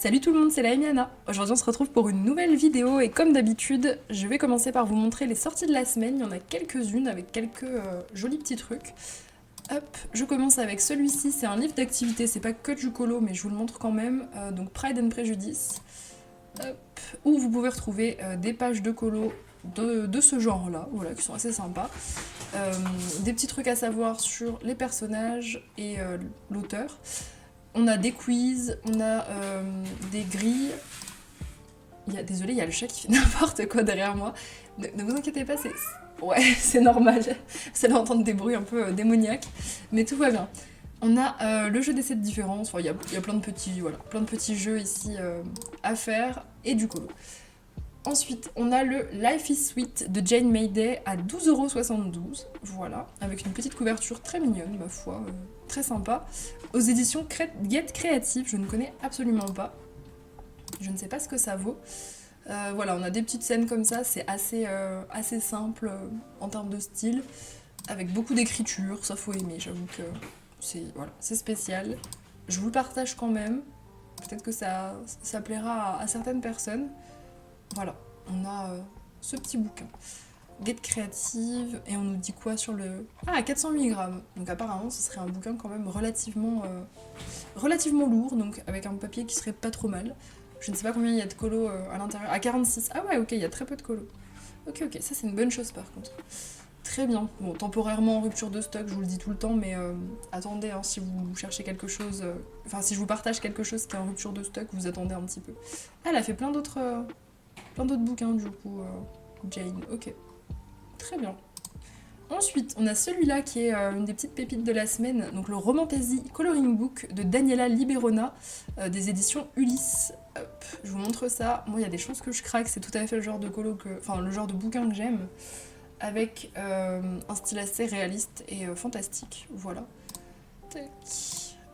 Salut tout le monde, c'est la Emiana. Aujourd'hui on se retrouve pour une nouvelle vidéo et comme d'habitude, je vais commencer par vous montrer les sorties de la semaine. Il y en a quelques-unes avec quelques jolis petits trucs. Hop, je commence avec celui-ci, c'est un livre d'activité, c'est pas que du colo mais je vous le montre quand même. Donc Pride and Prejudice, hop, où vous pouvez retrouver des pages de colo de ce genre-là, voilà, qui sont assez sympas. Des petits trucs à savoir sur les personnages et l'auteur. On a des quiz, on a des grilles. Désolé, il y a le chat qui fait n'importe quoi derrière moi. Ne vous inquiétez pas, ouais, c'est normal. C'est d'entendre des bruits un peu démoniaques, mais tout va bien. On a le jeu des 7 différences. Enfin, il y a plein de petits jeux ici à faire et du colo. Ensuite, on a le Life is Sweet de Jane Mayday à 12,72€, voilà, avec une petite couverture très mignonne, ma foi, très sympa, aux éditions Get Creative, je ne connais absolument pas, je ne sais pas ce que ça vaut. Voilà, on a des petites scènes comme ça, c'est assez simple en termes de style, avec beaucoup d'écriture, ça faut aimer, j'avoue que c'est spécial. Je vous le partage quand même, peut-être que ça plaira à certaines personnes. Voilà, on a ce petit bouquin. Get Creative, et on nous dit quoi sur le... Ah, 408 grammes. Donc apparemment, ce serait un bouquin quand même relativement lourd, donc avec un papier qui serait pas trop mal. Je ne sais pas combien il y a de colo à l'intérieur. À 46. Ah ouais, ok, il y a très peu de colo. Ok, ça c'est une bonne chose par contre. Très bien. Bon, temporairement en rupture de stock, je vous le dis tout le temps, mais attendez, hein, si vous cherchez quelque chose... Enfin, si je vous partage quelque chose qui est en rupture de stock, vous attendez un petit peu. Ah, elle a fait plein d'autres bouquins du coup, Jane, ok. Très bien. Ensuite, on a celui-là qui est une des petites pépites de la semaine, donc le Romantasy Coloring Book de Daniela Liberona, des éditions Ulysse. Hop, je vous montre ça. Moi, il y a des choses que je craque, c'est tout à fait le genre de le genre de bouquin que j'aime, avec un style assez réaliste et fantastique, voilà. Tac.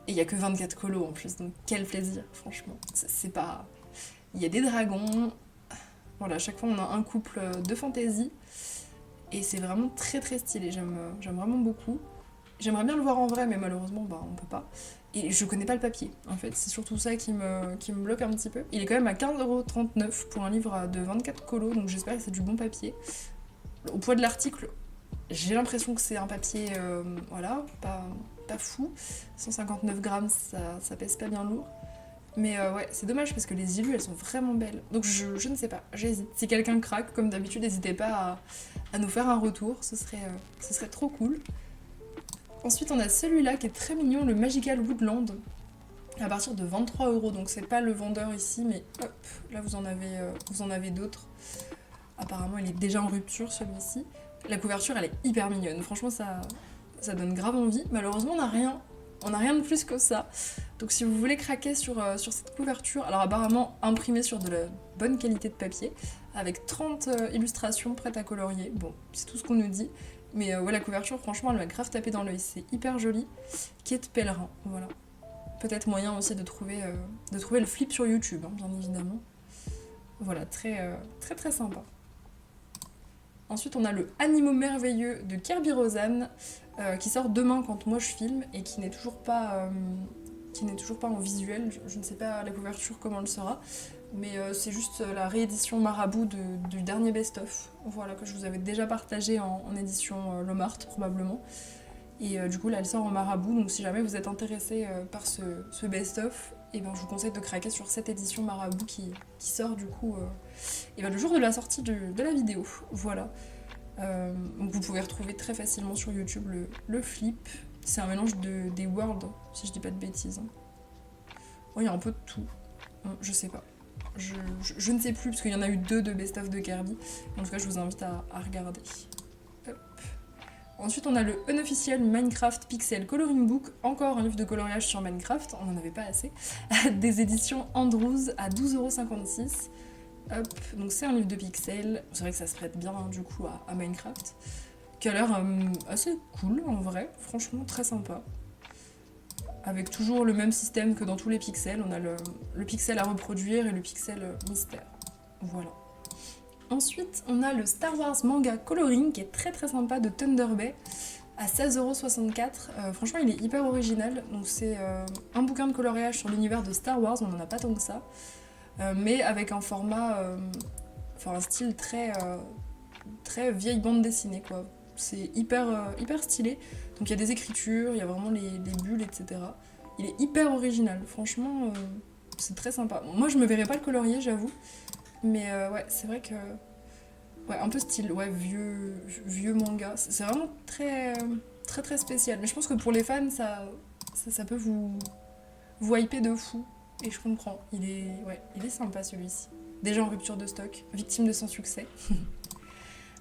Et il y a que 24 colos en plus, donc quel plaisir, franchement. C'est pas... Il y a des dragons... Voilà, à chaque fois on a un couple de fantasy et c'est vraiment très très stylé, j'aime vraiment beaucoup. J'aimerais bien le voir en vrai mais malheureusement on peut pas. Et je connais pas le papier en fait, c'est surtout ça qui me bloque un petit peu. Il est quand même à 15,39€ pour un livre de 24 colos, donc j'espère que c'est du bon papier. Au poids de l'article, j'ai l'impression que c'est un papier, voilà, pas fou. 159 grammes, ça pèse pas bien lourd. Mais ouais, c'est dommage parce que les illus, elles sont vraiment belles. Donc je ne sais pas, j'hésite. Si quelqu'un craque, comme d'habitude, n'hésitez pas à nous faire un retour, ce serait trop cool. Ensuite, on a celui-là qui est très mignon, le Magical Woodland, à partir de 23€. Donc c'est pas le vendeur ici, mais hop, là vous en avez d'autres. Apparemment, il est déjà en rupture celui-ci. La couverture, elle est hyper mignonne. Franchement, ça donne grave envie. Malheureusement, on n'a rien de plus que ça. Donc si vous voulez craquer sur cette couverture, alors apparemment imprimée sur de la bonne qualité de papier, avec 30 illustrations prêtes à colorier, bon, c'est tout ce qu'on nous dit, mais ouais, la couverture, franchement, elle m'a grave tapé dans l'œil, c'est hyper joli. Quête pèlerin, voilà. Peut-être moyen aussi de trouver le flip sur YouTube, hein, bien évidemment. Voilà, très très sympa. Ensuite, on a le Animaux merveilleux de Kirby Rosanne, qui sort demain quand moi je filme et qui n'est toujours pas en visuel. Je ne sais pas la couverture comment elle sera, mais c'est juste la réédition marabout du dernier best-of, voilà, que je vous avais déjà partagé en édition Lomart probablement. Et du coup là elle sort en marabout, donc si jamais vous êtes intéressé par ce best-of, et ben je vous conseille de craquer sur cette édition marabout qui sort du coup et ben le jour de la sortie de la vidéo, voilà. Donc vous pouvez retrouver très facilement sur YouTube le flip. C'est un mélange des worlds, si je dis pas de bêtises. Oh, il y a un peu de tout. Je sais pas. Je ne sais plus, parce qu'il y en a eu 2 de best-of de Kirby. En tout cas, je vous invite à regarder. Hop. Ensuite, on a le unofficiel Minecraft Pixel Coloring Book, encore un livre de coloriage sur Minecraft, on n'en avait pas assez, des éditions Andrews à 12,56€. Hop, donc c'est un livre de pixels, c'est vrai que ça se prête bien du coup à Minecraft, qui a l'air assez cool en vrai, franchement très sympa. Avec toujours le même système que dans tous les pixels, on a le pixel à reproduire et le pixel mystère. Voilà. Ensuite, on a le Star Wars Manga Coloring qui est très très sympa de Thunder Bay, à 16,64 €. Franchement, il est hyper original. Donc, c'est un bouquin de coloriage sur l'univers de Star Wars, on n'en a pas tant que ça. Mais avec un format, enfin un style très vieille bande dessinée, quoi. C'est hyper stylé. Donc, il y a des écritures, il y a vraiment les bulles, etc. Il est hyper original. Franchement, c'est très sympa. Moi, je me verrais pas le colorier, j'avoue. Mais ouais, c'est vrai que. Ouais, un peu style, ouais, vieux manga. C'est vraiment très spécial. Mais je pense que pour les fans, ça peut vous hyper de fou. Et je comprends. Il est sympa celui-ci. Déjà en rupture de stock, victime de son succès.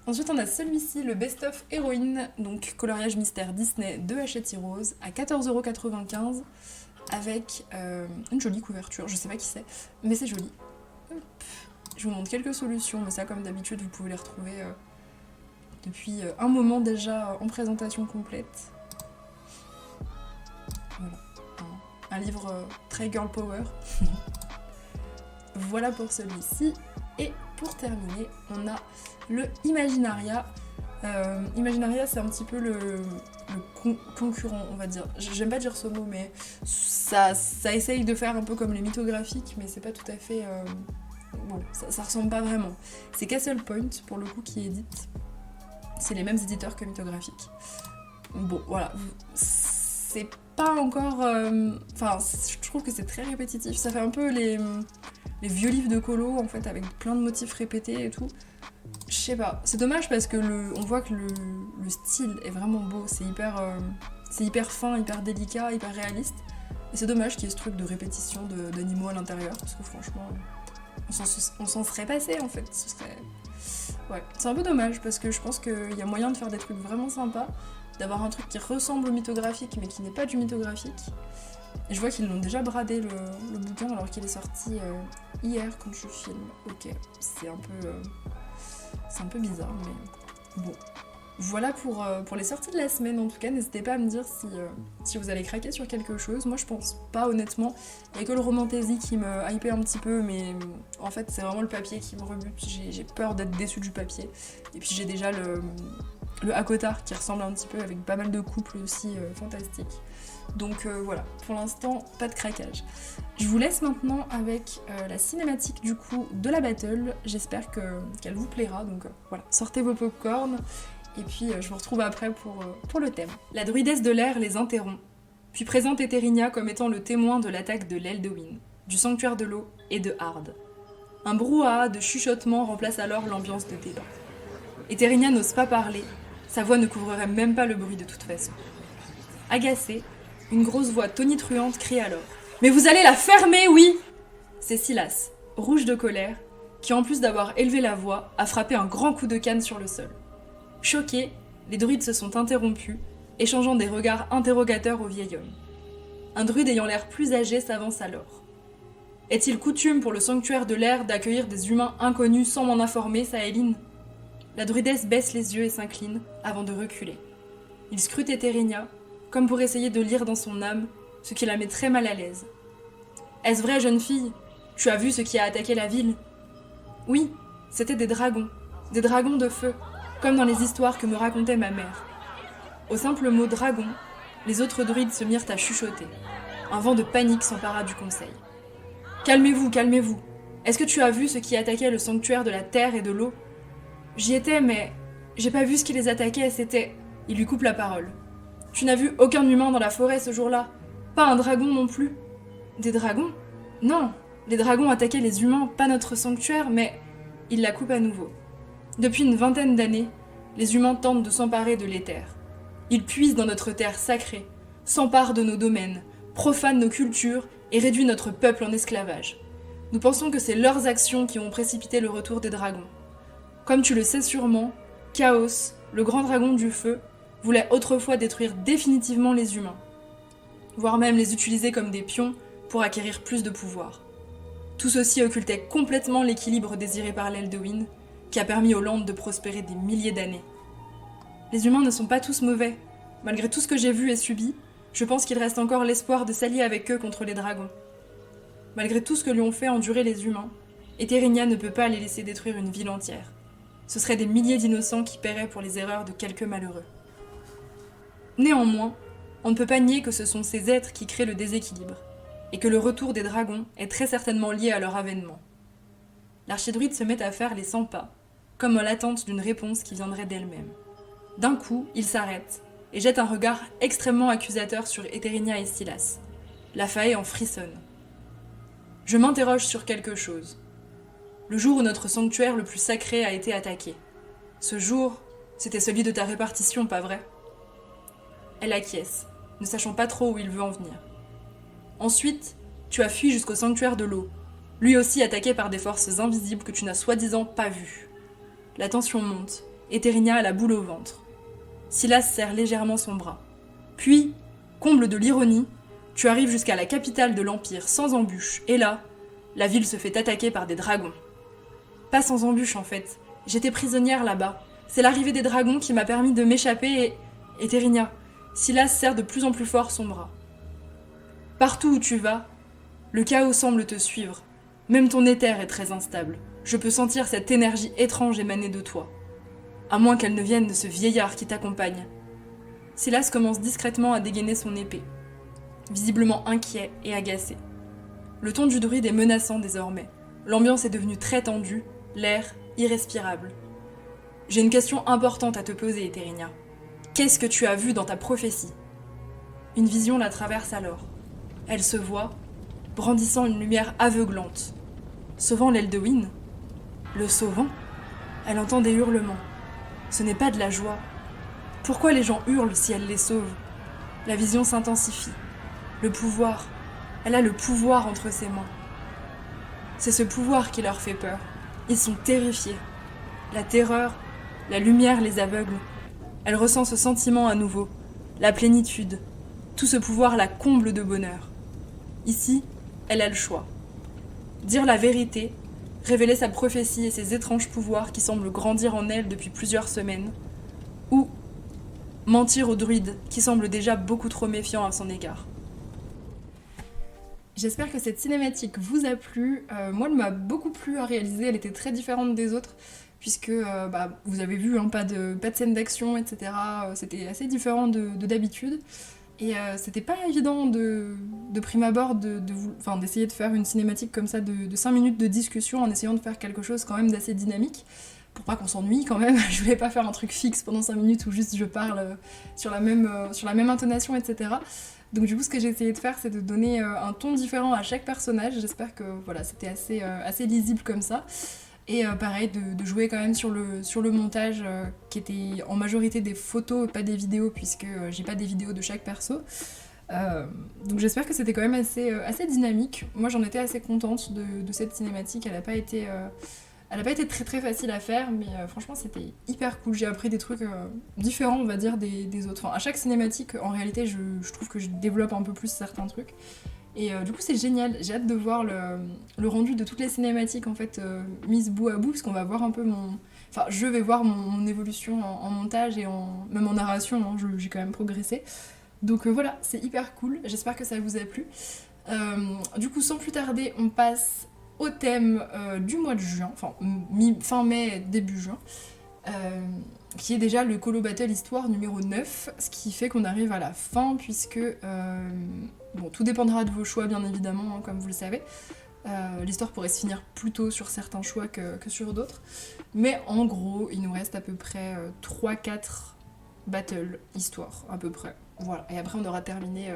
Ensuite, on a celui-ci, le Best of Héroïne, donc coloriage mystère Disney de Hachette Heroes, à 14,95 € avec une jolie couverture. Je sais pas qui c'est, mais c'est joli. Hop. Je vous montre quelques solutions, mais ça, comme d'habitude, vous pouvez les retrouver depuis un moment déjà en présentation complète. Voilà, un livre très girl power. Voilà pour celui-ci. Et pour terminer, on a le Imaginaria. Imaginaria, c'est un petit peu le concurrent, on va dire. J'aime pas dire ce mot, mais ça essaye de faire un peu comme les mythographiques, mais c'est pas tout à fait... Bon, ça ressemble pas vraiment. C'est Castle Point, pour le coup, qui édite. C'est les mêmes éditeurs que mythographique. Bon, voilà. C'est pas encore... Enfin, je trouve que c'est très répétitif. Ça fait un peu les vieux livres de colo, en fait, avec plein de motifs répétés et tout. Je sais pas. C'est dommage parce que on voit que le style est vraiment beau. C'est hyper fin, hyper délicat, hyper réaliste. Et c'est dommage qu'il y ait ce truc de répétition d'animaux à l'intérieur, parce que franchement... On s'en serait passé en fait, ce serait... Ouais, c'est un peu dommage parce que je pense qu'il y a moyen de faire des trucs vraiment sympas, d'avoir un truc qui ressemble au mythographique mais qui n'est pas du mythographique. Et je vois qu'ils l'ont déjà bradé le bouquin alors qu'il est sorti hier quand je filme. Ok, c'est un peu bizarre mais bon. Voilà pour les sorties de la semaine en tout cas, n'hésitez pas à me dire si vous allez craquer sur quelque chose. Moi je pense pas honnêtement, il y a que le Romantasy qui me hypait un petit peu mais en fait c'est vraiment le papier qui me rebute, j'ai peur d'être déçue du papier. Et puis j'ai déjà le Hakotar qui ressemble un petit peu avec pas mal de couples aussi fantastiques. Donc voilà, pour l'instant pas de craquage. Je vous laisse maintenant avec la cinématique du coup de la battle, j'espère qu'elle vous plaira, donc voilà, sortez vos popcorn. Et puis je vous retrouve après pour le thème. La druidesse de l'air les interrompt, puis présente Eterinia comme étant le témoin de l'attaque de l'Elduin, du sanctuaire de l'eau et de Hard. Un brouhaha de chuchotements remplace alors l'ambiance de dédain. Eterinia n'ose pas parler, sa voix ne couvrerait même pas le bruit de toute façon. Agacée, une grosse voix tonitruante crie alors « Mais vous allez la fermer, oui !» C'est Silas, rouge de colère, qui en plus d'avoir élevé la voix, a frappé un grand coup de canne sur le sol. Choqués, les druides se sont interrompus, échangeant des regards interrogateurs au vieil homme. Un druide ayant l'air plus âgé s'avance alors. « Est-il coutume pour le sanctuaire de l'air d'accueillir des humains inconnus sans m'en informer, Saéline ?» La druidesse baisse les yeux et s'incline, avant de reculer. Il scrute Eterinia, comme pour essayer de lire dans son âme, ce qui la met très mal à l'aise. « Est-ce vrai, jeune fille? Tu as vu ce qui a attaqué la ville ?» « Oui, c'était des dragons de feu. Comme dans les histoires que me racontait ma mère. » Au simple mot dragon, les autres druides se mirent à chuchoter. Un vent de panique s'empara du conseil. « Calmez-vous, calmez-vous. Est-ce que tu as vu ce qui attaquait le sanctuaire de la terre et de l'eau ? » J'y étais, mais j'ai pas vu ce qui les attaquait, c'était... Il lui coupe la parole. « Tu n'as vu aucun humain dans la forêt ce jour-là. Pas un dragon non plus. » Des dragons ? Non, les dragons attaquaient les humains, pas notre sanctuaire, mais... Il la coupe à nouveau. Depuis une vingtaine d'années, les humains tentent de s'emparer de l'éther. Ils puisent dans notre terre sacrée, s'emparent de nos domaines, profanent nos cultures et réduisent notre peuple en esclavage. Nous pensons que c'est leurs actions qui ont précipité le retour des dragons. Comme tu le sais sûrement, Chaos, le grand dragon du feu, voulait autrefois détruire définitivement les humains, voire même les utiliser comme des pions pour acquérir plus de pouvoir. Tout ceci occultait complètement l'équilibre désiré par l'Elduin, qui a permis aux Landes de prospérer des milliers d'années. Les humains ne sont pas tous mauvais. Malgré tout ce que j'ai vu et subi, je pense qu'il reste encore l'espoir de s'allier avec eux contre les dragons. Malgré tout ce que lui ont fait endurer les humains, Eterinia ne peut pas les laisser détruire une ville entière. Ce seraient des milliers d'innocents qui paieraient pour les erreurs de quelques malheureux. Néanmoins, on ne peut pas nier que ce sont ces êtres qui créent le déséquilibre, et que le retour des dragons est très certainement lié à leur avènement. L'archidruide se met à faire les 100 pas, comme en l'attente d'une réponse qui viendrait d'elle-même. D'un coup, il s'arrête, et jette un regard extrêmement accusateur sur Etherynia et Silas. La Fae en frissonne. Je m'interroge sur quelque chose. Le jour où notre sanctuaire le plus sacré a été attaqué. Ce jour, c'était celui de ta répartition, pas vrai ? Elle acquiesce, ne sachant pas trop où il veut en venir. Ensuite, tu as fui jusqu'au sanctuaire de l'eau, lui aussi attaqué par des forces invisibles que tu n'as soi-disant pas vues. La tension monte, Etherynia a la boule au ventre. Silas serre légèrement son bras. Puis, comble de l'ironie, tu arrives jusqu'à la capitale de l'Empire sans embûche, et là, la ville se fait attaquer par des dragons. Pas sans embûche en fait, j'étais prisonnière là-bas. C'est l'arrivée des dragons qui m'a permis de m'échapper et... Etherynia, Silas serre de plus en plus fort son bras. Partout où tu vas, le chaos semble te suivre. Même ton éther est très instable. Je peux sentir cette énergie étrange émaner de toi. À moins qu'elle ne vienne de ce vieillard qui t'accompagne. Silas commence discrètement à dégainer son épée, visiblement inquiet et agacé. Le ton du druide est menaçant désormais. L'ambiance est devenue très tendue, l'air irrespirable. J'ai une question importante à te poser, Etherynia. Qu'est-ce que tu as vu dans ta prophétie ? Une vision la traverse alors. Elle se voit, brandissant une lumière aveuglante. Sauvant l'Elduin ? Le sauvant ? Elle entend des hurlements. Ce n'est pas de la joie. Pourquoi les gens hurlent si elle les sauve ? La vision s'intensifie. Le pouvoir. Elle a le pouvoir entre ses mains. C'est ce pouvoir qui leur fait peur. Ils sont terrifiés. La terreur, la lumière les aveugle. Elle ressent ce sentiment à nouveau. La plénitude. Tout ce pouvoir la comble de bonheur. Ici, elle a le choix. Dire la vérité, révéler sa prophétie et ses étranges pouvoirs qui semblent grandir en elle depuis plusieurs semaines, ou mentir au druide qui semble déjà beaucoup trop méfiant à son égard. J'espère que cette cinématique vous a plu. Moi, elle m'a beaucoup plu à réaliser, elle était très différente des autres, puisque vous avez vu, pas de scène d'action, etc. C'était assez différent de d'habitude. Et c'était pas évident de prime abord d'essayer de faire une cinématique comme ça de 5 minutes de discussion en essayant de faire quelque chose quand même d'assez dynamique, pour pas qu'on s'ennuie quand même. Je voulais pas faire un truc fixe pendant 5 minutes où juste je parle sur la même intonation, etc. Donc du coup, ce que j'ai essayé de faire, c'est de donner un ton différent à chaque personnage. J'espère que voilà, c'était assez lisible comme ça. Et pareil, de jouer quand même sur le montage qui était en majorité des photos, pas des vidéos, puisque j'ai pas des vidéos de chaque perso. Donc j'espère que c'était quand même assez dynamique. Moi j'en étais assez contente de cette cinématique, elle a pas été très très facile à faire, mais franchement c'était hyper cool. J'ai appris des trucs différents, on va dire, des autres. Enfin, à chaque cinématique, en réalité, je trouve que je développe un peu plus certains trucs. Et du coup c'est génial, j'ai hâte de voir le rendu de toutes les cinématiques en fait mises bout à bout, parce qu'on va voir un peu je vais voir mon évolution en montage et même en narration, hein, j'ai quand même progressé. Donc voilà, c'est hyper cool, j'espère que ça vous a plu. Du coup sans plus tarder, on passe au thème du mois de juin, fin mai, début juin. Qui est déjà le Colo Battle Histoire numéro 9, ce qui fait qu'on arrive à la fin, puisque tout dépendra de vos choix bien évidemment, hein, comme vous le savez. L'histoire pourrait se finir plus tôt sur certains choix que sur d'autres, mais en gros il nous reste à peu près 3-4 battles Histoire, à peu près. Voilà, et après on aura terminé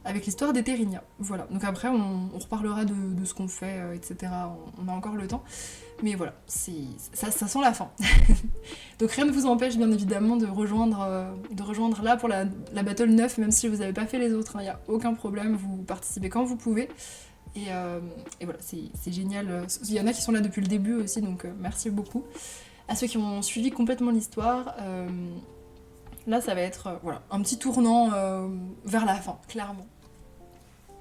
avec l'histoire d'Etherynia. Voilà, donc après on reparlera de ce qu'on fait, etc. On a encore le temps. Mais voilà, ça sent la fin. Donc rien ne vous empêche bien évidemment de rejoindre là pour la Battle 9, même si vous n'avez pas fait les autres, il n'y a aucun problème, vous participez quand vous pouvez. Et voilà, c'est génial. Il y en a qui sont là depuis le début aussi, donc merci beaucoup. À ceux qui ont suivi complètement l'histoire, là ça va être un petit tournant vers la fin, clairement.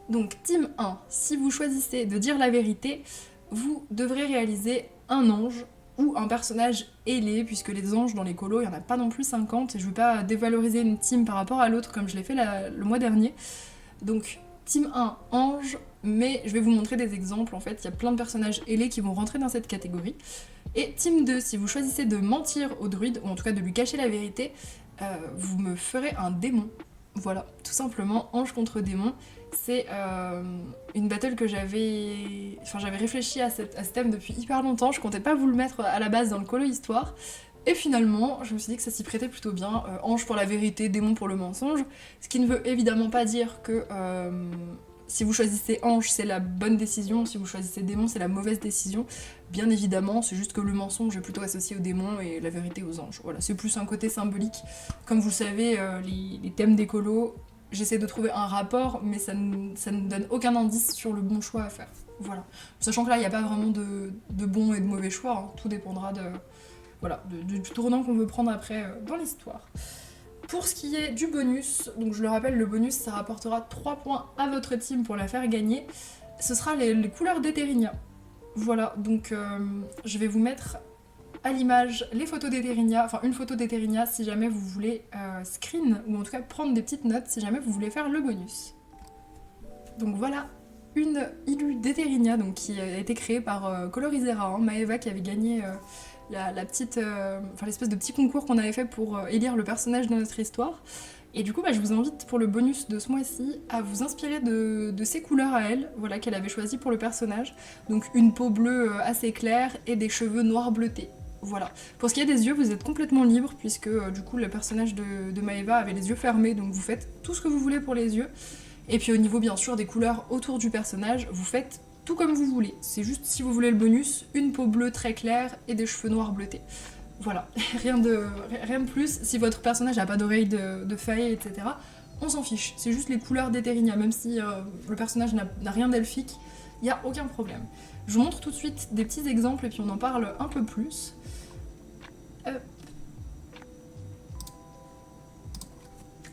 Donc team 1, si vous choisissez de dire la vérité, vous devrez réaliser un ange ou un personnage ailé, puisque les anges dans les colos, il n'y en a pas non plus 50, et je ne veux pas dévaloriser une team par rapport à l'autre comme je l'ai fait le mois dernier. Donc team 1, ange, mais je vais vous montrer des exemples, en fait, il y a plein de personnages ailés qui vont rentrer dans cette catégorie. Et team 2, si vous choisissez de mentir au druide, ou en tout cas de lui cacher la vérité, vous me ferez un démon. Voilà, tout simplement, ange contre démon. C'est une battle que j'avais... Enfin, j'avais réfléchi à ce thème depuis hyper longtemps. Je comptais pas vous le mettre à la base dans le colo histoire. Et finalement, je me suis dit que ça s'y prêtait plutôt bien. Ange pour la vérité, démon pour le mensonge. Ce qui ne veut évidemment pas dire que si vous choisissez ange, c'est la bonne décision. Si vous choisissez démon, c'est la mauvaise décision. Bien évidemment, c'est juste que le mensonge est plutôt associé au démon et la vérité aux anges. Voilà, c'est plus un côté symbolique. Comme vous le savez, les thèmes des colos, j'essaie de trouver un rapport, mais ça ne donne aucun indice sur le bon choix à faire. Voilà. Sachant que là, il n'y a pas vraiment de bon et de mauvais choix. Hein. Tout dépendra du tournant qu'on veut prendre après dans l'histoire. Pour ce qui est du bonus, donc je le rappelle, le bonus ça rapportera 3 points à votre team pour la faire gagner. Ce sera les couleurs d'Etheria. Voilà, donc je vais vous mettre à l'image les photos d'Etheria, enfin une photo d'Etheria si jamais vous voulez screen, ou en tout cas prendre des petites notes si jamais vous voulez faire le bonus. Donc voilà, une Ilu d'Etheria donc qui a été créée par Colorisera, hein, Maeva qui avait gagné la petite, l'espèce de petit concours qu'on avait fait pour élire le personnage de notre histoire. Et du coup, je vous invite pour le bonus de ce mois-ci à vous inspirer de ses couleurs à elle, voilà, qu'elle avait choisi pour le personnage. Donc une peau bleue assez claire et des cheveux noirs bleutés. Voilà. Pour ce qui est des yeux, vous êtes complètement libre puisque du coup le personnage de Maeva avait les yeux fermés, donc vous faites tout ce que vous voulez pour les yeux. Et puis au niveau bien sûr des couleurs autour du personnage, vous faites tout comme vous voulez. C'est juste si vous voulez le bonus, une peau bleue très claire et des cheveux noirs bleutés. Voilà, rien de plus. Si votre personnage n'a pas d'oreilles de feuilles, etc., on s'en fiche. C'est juste les couleurs d'Etheria, même si le personnage n'a rien d'elfique, il n'y a aucun problème. Je vous montre tout de suite des petits exemples et puis on en parle un peu plus.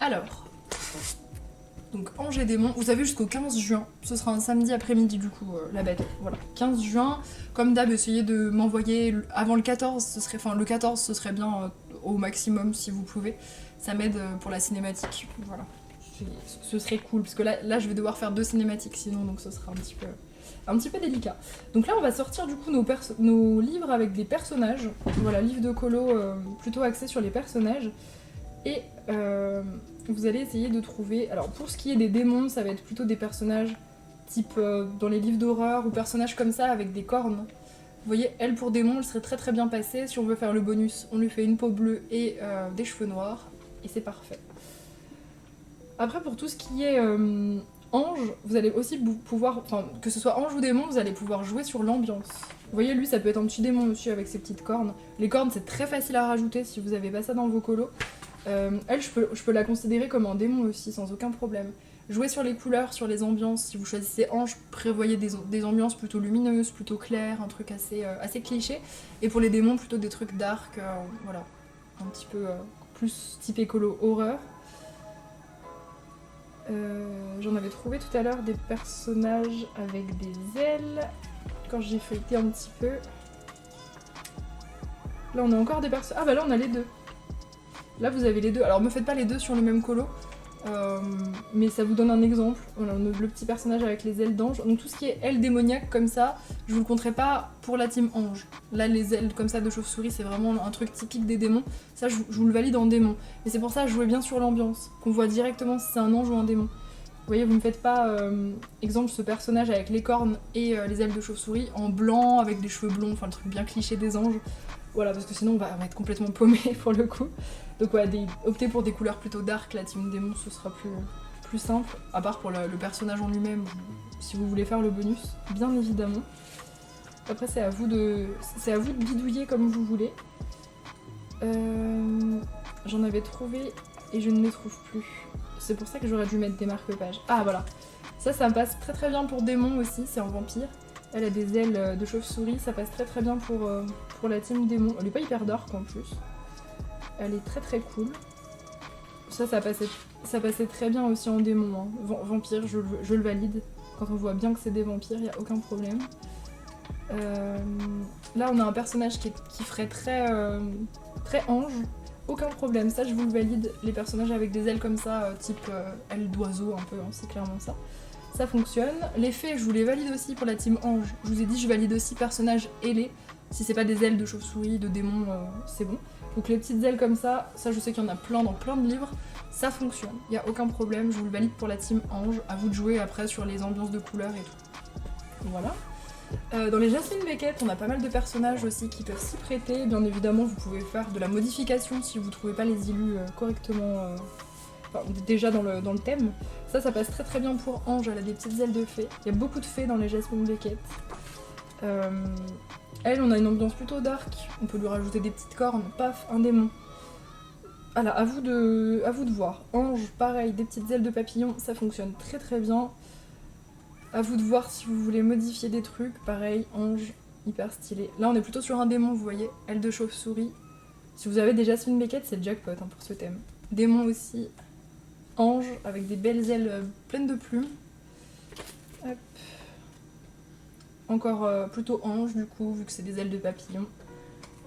Alors, donc ange et démon, vous avez jusqu'au 15 juin, ce sera un samedi après-midi du coup la bête, voilà. 15 juin, comme d'hab, essayez de m'envoyer avant le 14, le 14 ce serait bien au maximum si vous pouvez, ça m'aide pour la cinématique, voilà. Ce serait cool, parce que là je vais devoir faire 2 cinématiques sinon, donc ce sera un petit peu délicat. Donc là on va sortir du coup nos livres avec des personnages, voilà, livre de colo plutôt axé sur les personnages, et vous allez essayer de trouver... Alors pour ce qui est des démons, ça va être plutôt des personnages type dans les livres d'horreur ou personnages comme ça avec des cornes. Vous voyez, elle pour démon, elle serait très très bien passée. Si on veut faire le bonus, on lui fait une peau bleue et des cheveux noirs. Et c'est parfait. Après pour tout ce qui est ange, vous allez aussi pouvoir... Enfin, que ce soit ange ou démon, vous allez pouvoir jouer sur l'ambiance. Vous voyez, lui, ça peut être un petit démon aussi avec ses petites cornes. Les cornes, c'est très facile à rajouter si vous avez pas ça dans vos colos. Elle, je peux la considérer comme un démon aussi, sans aucun problème. Jouez sur les couleurs, sur les ambiances. Si vous choisissez ange, prévoyez des ambiances plutôt lumineuses, plutôt claires, un truc assez cliché. Et pour les démons, plutôt des trucs dark, voilà, un petit peu plus type écolo horreur. J'en avais trouvé tout à l'heure des personnages avec des ailes, quand j'ai feuilleté un petit peu. Là, on a encore des personnages... Ah bah là, on a les deux. Là vous avez les deux, alors me faites pas les deux sur le même colo, mais ça vous donne un exemple. Voilà, le petit personnage avec les ailes d'ange, donc tout ce qui est ailes démoniaques comme ça, je vous le compterai pas pour la team ange. Là les ailes comme ça de chauve-souris c'est vraiment un truc typique des démons, ça je vous le valide en démon. Mais c'est pour ça jouez bien sur l'ambiance, qu'on voit directement si c'est un ange ou un démon. Vous voyez, vous me faites pas, exemple, ce personnage avec les cornes et les ailes de chauve-souris en blanc avec des cheveux blonds, enfin le truc bien cliché des anges. Voilà, parce que sinon on va être complètement paumé pour le coup. Donc ouais, optez pour des couleurs plutôt dark, la team démon ce sera plus simple, à part pour le personnage en lui-même, si vous voulez faire le bonus, bien évidemment. Après c'est à vous de bidouiller comme vous voulez. J'en avais trouvé et je ne les trouve plus. C'est pour ça que j'aurais dû mettre des marque-pages. Ah voilà, ça me passe très très bien pour démon aussi, c'est un vampire. Elle a des ailes de chauve-souris, ça passe très très bien pour la team démon. Elle est pas hyper dark en plus. Elle est très très cool. Ça passait très bien aussi en démon. Hein. Vampire, je le valide. Quand on voit bien que c'est des vampires, il n'y a aucun problème. Là, on a un personnage qui ferait très ange. Aucun problème, ça je vous le valide. Les personnages avec des ailes comme ça, type ailes d'oiseau un peu, hein, c'est clairement ça. Ça fonctionne. Les fées, je vous les valide aussi pour la team ange. Je vous ai dit, je valide aussi personnages ailés. Si c'est pas des ailes de chauve-souris, de démon, c'est bon. Donc les petites ailes comme ça je sais qu'il y en a plein dans plein de livres, ça fonctionne, il n'y a aucun problème, je vous le valide pour la team Ange, à vous de jouer après sur les ambiances de couleurs et tout. Voilà. Dans les Jasmine Beckett, on a pas mal de personnages aussi qui peuvent s'y prêter, bien évidemment vous pouvez faire de la modification si vous trouvez pas les illus correctement, déjà dans le thème. Ça passe très très bien pour Ange, elle a des petites ailes de fée, il y a beaucoup de fées dans les Jasmine Beckett. Elle, on a une ambiance plutôt dark, on peut lui rajouter des petites cornes, paf, un démon. Voilà, à vous de voir. Ange, pareil, des petites ailes de papillon, ça fonctionne très très bien. À vous de voir si vous voulez modifier des trucs, pareil, Ange, hyper stylé. Là, on est plutôt sur un démon, vous voyez, aile de chauve-souris. Si vous avez des Jasmine Beckett, c'est le jackpot hein, pour ce thème. Démon aussi, Ange, avec des belles ailes pleines de plumes. Hop. Encore plutôt Ange, du coup, vu que c'est des ailes de papillon.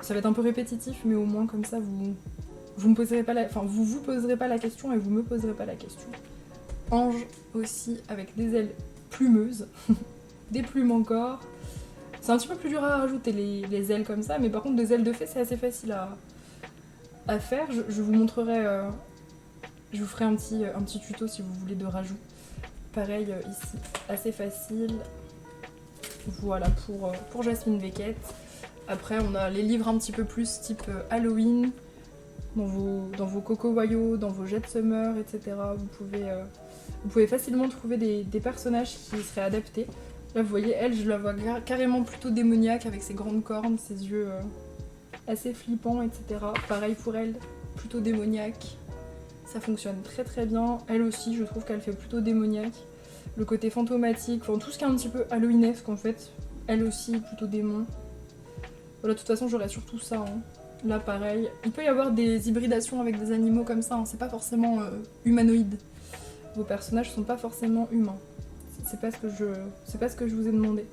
Ça va être un peu répétitif, mais au moins, comme ça, vous me poserez pas vous poserez pas la question et vous me poserez pas la question. Ange aussi avec des ailes plumeuses, des plumes encore. C'est un petit peu plus dur à rajouter les ailes comme ça, mais par contre des ailes de fée c'est assez facile à faire. Je vous montrerai, je vous ferai un petit tuto si vous voulez de rajout. Pareil ici, assez facile. Voilà pour Jasmine Beckett. Après on a les livres un petit peu plus type Halloween. Dans vos Coco Wayo, dans vos Jet Summer, etc. Vous pouvez facilement trouver des personnages qui seraient adaptés. Là, vous voyez, elle, je la vois carrément plutôt démoniaque avec ses grandes cornes, ses yeux assez flippants, etc. Pareil pour elle, plutôt démoniaque. Ça fonctionne très très bien. Elle aussi, je trouve qu'elle fait plutôt démoniaque. Le côté fantomatique, enfin tout ce qui est un petit peu halloweenesque en fait. Elle aussi, plutôt démon. Voilà, de toute façon, j'aurais surtout ça. Hein. Là, pareil. Il peut y avoir des hybridations avec des animaux comme ça, hein. C'est pas forcément humanoïde. Vos personnages sont pas forcément humains. C'est pas ce que je vous ai demandé.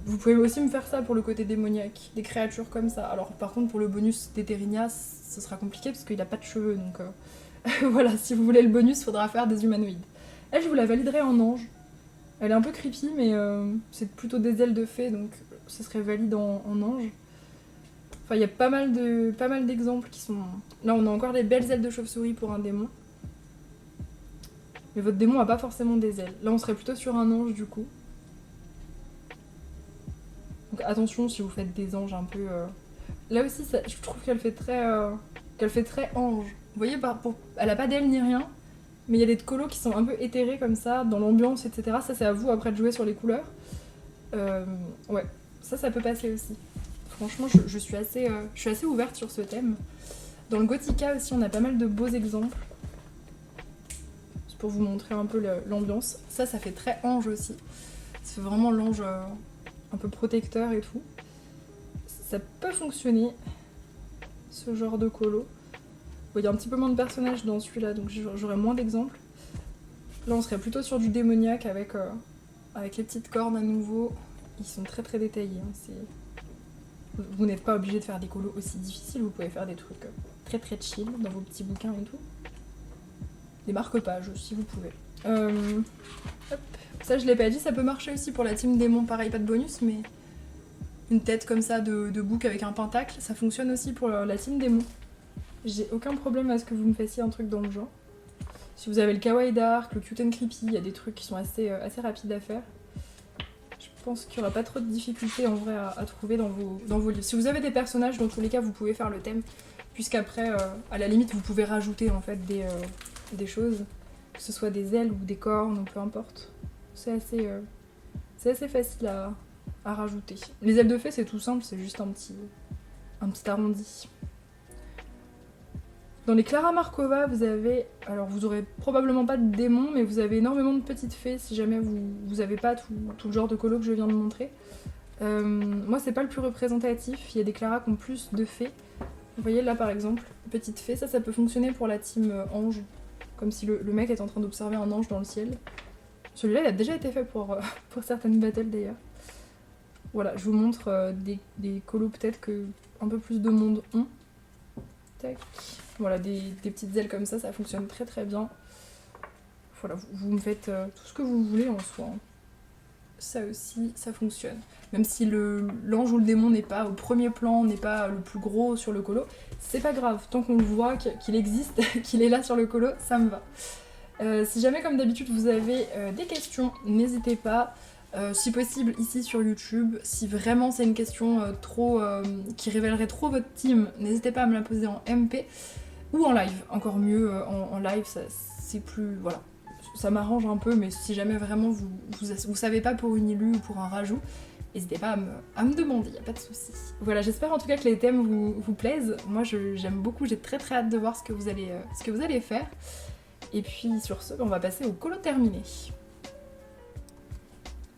Vous pouvez aussi me faire ça pour le côté démoniaque, des créatures comme ça. Alors par contre pour le bonus d'Eterina, ce sera compliqué parce qu'il a pas de cheveux, donc voilà, si vous voulez le bonus, faudra faire des humanoïdes. Elle, je vous la validerai en ange. Elle est un peu creepy, mais c'est plutôt des ailes de fée, donc ce serait valide en ange. Enfin, il y a pas mal d'exemples qui sont... Là, on a encore les belles ailes de chauve-souris pour un démon. Mais votre démon a pas forcément des ailes. Là, on serait plutôt sur un ange, du coup. Donc attention si vous faites des anges un peu... Là aussi, je trouve qu'elle fait très ange. Vous voyez, elle a pas d'ailes ni rien, mais il y a des colos qui sont un peu éthérés comme ça, dans l'ambiance, etc. Ça, c'est à vous après de jouer sur les couleurs. Ouais, ça peut passer aussi. Franchement, je suis assez ouverte sur ce thème. Dans le Gothica aussi, on a pas mal de beaux exemples. C'est pour vous montrer un peu l'ambiance. Ça fait très ange aussi. C'est vraiment l'ange un peu protecteur et tout. Ça peut fonctionner, ce genre de colo. Bon, il y a un petit peu moins de personnages dans celui-là, donc j'aurais moins d'exemples. Là, on serait plutôt sur du démoniaque avec les petites cornes à nouveau. Ils sont très très détaillés. Hein. Vous n'êtes pas obligé de faire des colos aussi difficiles, vous pouvez faire des trucs très très chill dans vos petits bouquins et tout. Des marque-pages si vous pouvez. Hop. Ça je l'ai pas dit, ça peut marcher aussi pour la team démon, pareil pas de bonus, mais une tête comme ça de bouc avec un pentacle, ça fonctionne aussi pour la team démon. J'ai aucun problème à ce que vous me fassiez un truc dans le genre. Si vous avez le kawaii dark, le cute and creepy, il y a des trucs qui sont assez rapides à faire. Je pense qu'il n'y aura pas trop de difficultés en vrai à trouver dans vos livres. Si vous avez des personnages, dans tous les cas, vous pouvez faire le thème, puisqu'après, à la limite, vous pouvez rajouter en fait des choses, que ce soit des ailes ou des cornes, ou peu importe. C'est assez facile à rajouter. Les ailes de fée, c'est tout simple, c'est juste un petit arrondi. Dans les Clara Markova, vous avez... Alors, vous aurez probablement pas de démons, mais vous avez énormément de petites fées, si jamais vous avez pas tout le genre de colo que je viens de montrer. Moi, c'est pas le plus représentatif. Il y a des Clara qui ont plus de fées. Vous voyez, là, par exemple, petite fée. Ça peut fonctionner pour la team ange. Comme si le mec est en train d'observer un ange dans le ciel. Celui-là, il a déjà été fait pour certaines battles, d'ailleurs. Voilà, je vous montre des colos peut-être que un peu plus de monde ont. Tac. Voilà, des petites ailes comme ça fonctionne très très bien. Voilà, vous me faites tout ce que vous voulez en soi. ça aussi, ça fonctionne. Même si l'ange ou le démon n'est pas au premier plan, n'est pas le plus gros sur le colo, c'est pas grave, tant qu'on le voit, qu'il existe, qu'il est là sur le colo, ça me va. Si jamais, comme d'habitude, vous avez des questions, n'hésitez pas. Si possible, ici sur YouTube. Si vraiment c'est une question qui révélerait trop votre team, n'hésitez pas à me la poser en MP ou en live. Encore mieux, en live, c'est plus... Voilà. Ça m'arrange un peu, mais si jamais vraiment vous savez pas pour une illu ou pour un rajout, n'hésitez pas à me demander, y a pas de souci. Voilà, j'espère en tout cas que les thèmes vous plaisent. Moi, j'aime beaucoup, j'ai très hâte de voir ce que vous allez faire. Et puis sur ce, on va passer au colo terminé.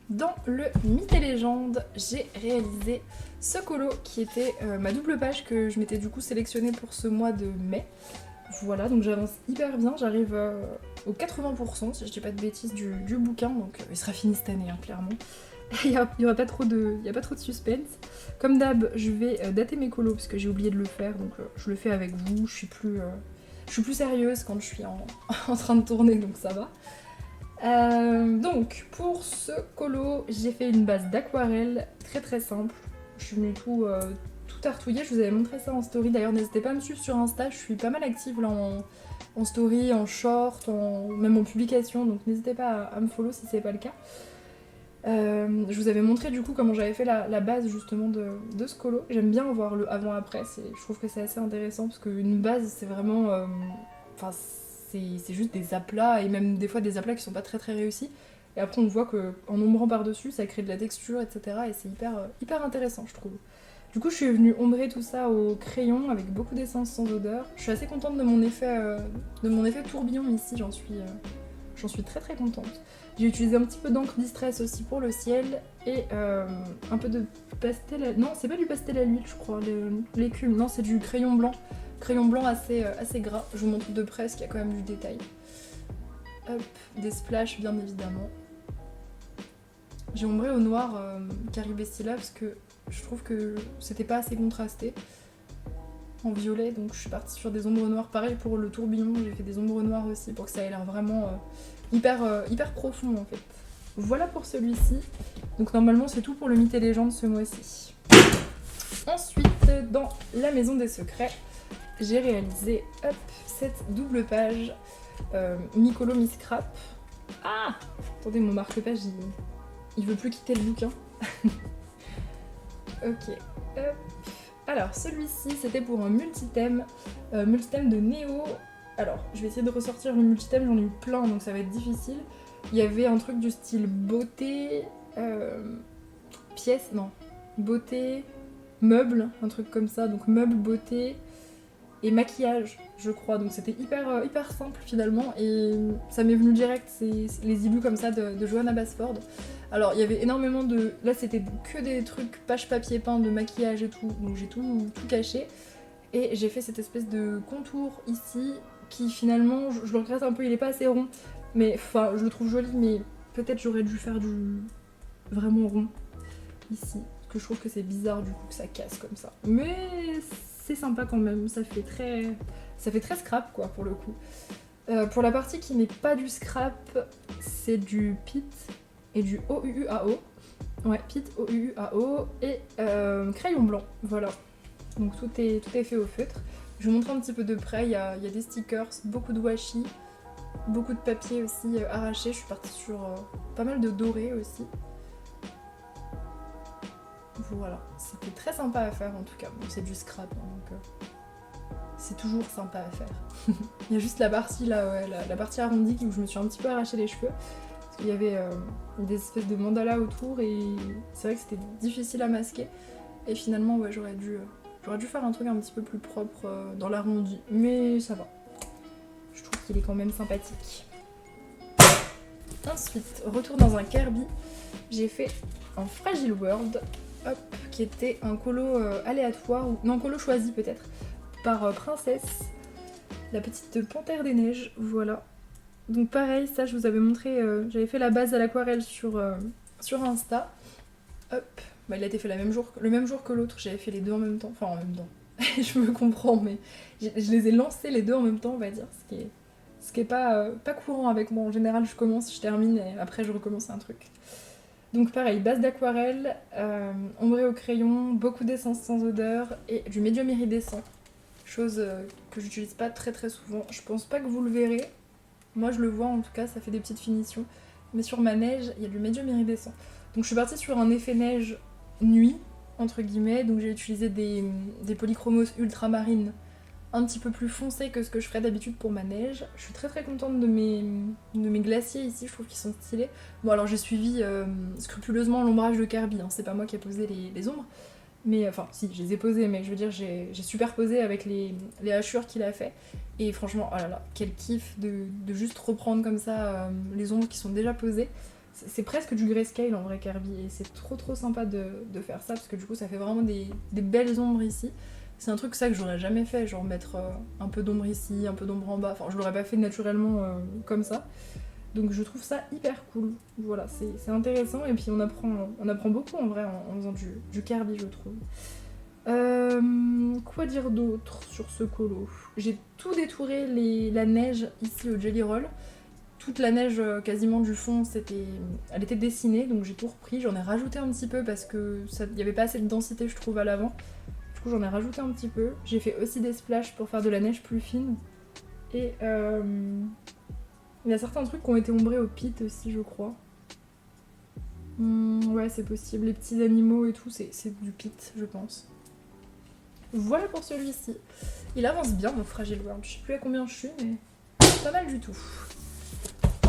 Dans le Mythes et Légendes, j'ai réalisé ce colo qui était ma double page que je m'étais du coup sélectionnée pour ce mois de mai. Voilà, donc j'avance hyper bien, j'arrive aux 80% si je dis pas de bêtises du bouquin, donc il sera fini cette année, hein, clairement. Il y a pas trop de suspense. Comme d'hab, je vais dater mes colos parce que j'ai oublié de le faire, donc je le fais avec vous, je suis plus sérieuse quand je suis en train de tourner, donc ça va. Donc pour ce colo, j'ai fait une base d'aquarelle très simple. Je suis venue tout artouiller, je vous avais montré ça en story. D'ailleurs, n'hésitez pas à me suivre sur Insta, je suis pas mal active là en story, en short, même en publication, donc n'hésitez pas à me follow si c'est pas le cas. Je vous avais montré du coup comment j'avais fait la base justement de ce colo. J'aime bien voir le avant-après, je trouve que c'est assez intéressant parce qu'une base c'est vraiment... c'est juste des aplats et même des fois des aplats qui sont pas très réussis. Et après on voit qu'en ombrant par-dessus ça crée de la texture, etc. Et c'est hyper intéressant je trouve. Du coup je suis venue ombrer tout ça au crayon avec beaucoup d'essence sans odeur. Je suis assez contente de mon effet tourbillon ici, j'en suis très contente. J'ai utilisé un petit peu d'encre distress aussi pour le ciel et un peu de pastel à... Non, c'est pas du pastel à l'huile je crois, l'écume, non c'est du crayon blanc. Crayon blanc assez gras, je vous montre de près parce qu'il y a quand même du détail. Hop, des splashes bien évidemment. J'ai ombré au noir Caribestilla parce que je trouve que c'était pas assez contrasté en violet, donc je suis partie sur des ombres noires. Pareil pour le tourbillon, j'ai fait des ombres noires aussi pour que ça ait l'air vraiment hyper profond en fait. Voilà pour celui-ci. Donc normalement c'est tout pour le Mythes et Légendes ce mois-ci. Ensuite, dans la Maison des Secrets, j'ai réalisé cette double page mi-colo mi-scrap. Ah, attendez, mon marque-page il veut plus quitter le bouquin. Ok, hop. Alors celui-ci c'était pour un multithème de Néo. Alors je vais essayer de ressortir le multithème, j'en ai eu plein donc ça va être difficile. Il y avait un truc du style beauté, beauté, meuble, un truc comme ça, donc meuble, beauté et maquillage je crois, donc c'était hyper simple finalement et ça m'est venu direct, c'est les illus comme ça de Johanna Basford. Alors il y avait énormément de... Là c'était que des trucs page papier peint de maquillage et tout, donc j'ai tout caché et j'ai fait cette espèce de contour ici qui finalement, je le regrette un peu, il est pas assez rond, mais enfin je le trouve joli mais peut-être j'aurais dû faire du vraiment rond ici, parce que je trouve que c'est bizarre du coup que ça casse comme ça, mais c'est sympa quand même, ça fait très scrap quoi pour le coup. Pour la partie qui n'est pas du scrap, c'est du Pitt et du OUUAO. Ouais, Pitt, OUUAO et crayon blanc, voilà. Donc tout est fait au feutre. Je vous montre un petit peu de près, il y a des stickers, beaucoup de washi, beaucoup de papier aussi arraché. Je suis partie sur pas mal de doré aussi. Voilà, c'était très sympa à faire en tout cas. Bon, c'est du scrap, hein, donc c'est toujours sympa à faire. Il y a juste la partie là, ouais, la partie arrondie où je me suis un petit peu arraché les cheveux. Parce qu'il y avait des espèces de mandalas autour et c'est vrai que c'était difficile à masquer. Et finalement, ouais, j'aurais dû faire un truc un petit peu plus propre dans l'arrondi. Mais ça va. Je trouve qu'il est quand même sympathique. Ensuite, retour dans un Kirby. J'ai fait un Fragile World. Hop, qui était un colo aléatoire, ou non, colo choisi peut-être, par Princesse, la petite panthère des neiges, voilà. Donc pareil, ça je vous avais montré, j'avais fait la base à l'aquarelle sur Insta. Hop, bah, il a été fait le même jour que l'autre, j'avais fait les deux en même temps, enfin en même temps, je me comprends, mais je les ai lancés les deux en même temps, on va dire, ce qui est pas courant avec moi. En général, je commence, je termine et après je recommence un truc. Donc pareil, base d'aquarelle, ombré au crayon, beaucoup d'essence sans odeur et du médium iridescent. Chose que j'utilise pas très très souvent. Je pense pas que vous le verrez. Moi je le vois en tout cas, ça fait des petites finitions. Mais sur ma neige, il y a du médium iridescent. Donc je suis partie sur un effet neige nuit, entre guillemets. Donc j'ai utilisé des polychromos ultramarines un petit peu plus foncés que ce que je ferais d'habitude pour ma neige. Je suis très très contente de mes glaciers ici, je trouve qu'ils sont stylés. Bon alors j'ai suivi scrupuleusement l'ombrage de Kirby, hein. C'est pas moi qui ai posé les ombres. Mais enfin si, je les ai posées, mais je veux dire j'ai superposé avec les hachures qu'il a fait. Et franchement, oh là là, quel kiff de juste reprendre comme ça les ombres qui sont déjà posées. C'est presque du grayscale en vrai Kirby et c'est trop trop sympa de faire ça parce que du coup ça fait vraiment des belles ombres ici. C'est un truc ça que j'aurais jamais fait, genre mettre un peu d'ombre ici, un peu d'ombre en bas, enfin je l'aurais pas fait naturellement comme ça. Donc je trouve ça hyper cool, voilà, c'est intéressant et puis on apprend beaucoup en vrai en faisant du Kirby je trouve. Quoi dire d'autre sur ce colo? J'ai tout détouré la neige ici au Jelly Roll. Toute la neige quasiment du fond, elle était dessinée, donc j'ai tout repris. J'en ai rajouté un petit peu parce que il n'y avait pas assez de densité je trouve à l'avant. Du coup j'en ai rajouté un petit peu. J'ai fait aussi des splashes pour faire de la neige plus fine. Et il y a certains trucs qui ont été ombrés au pit aussi je crois. Ouais c'est possible, les petits animaux et tout, c'est du pit je pense. Voilà pour celui-ci. Il avance bien mon Fragile World, je sais plus à combien je suis mais pas mal du tout.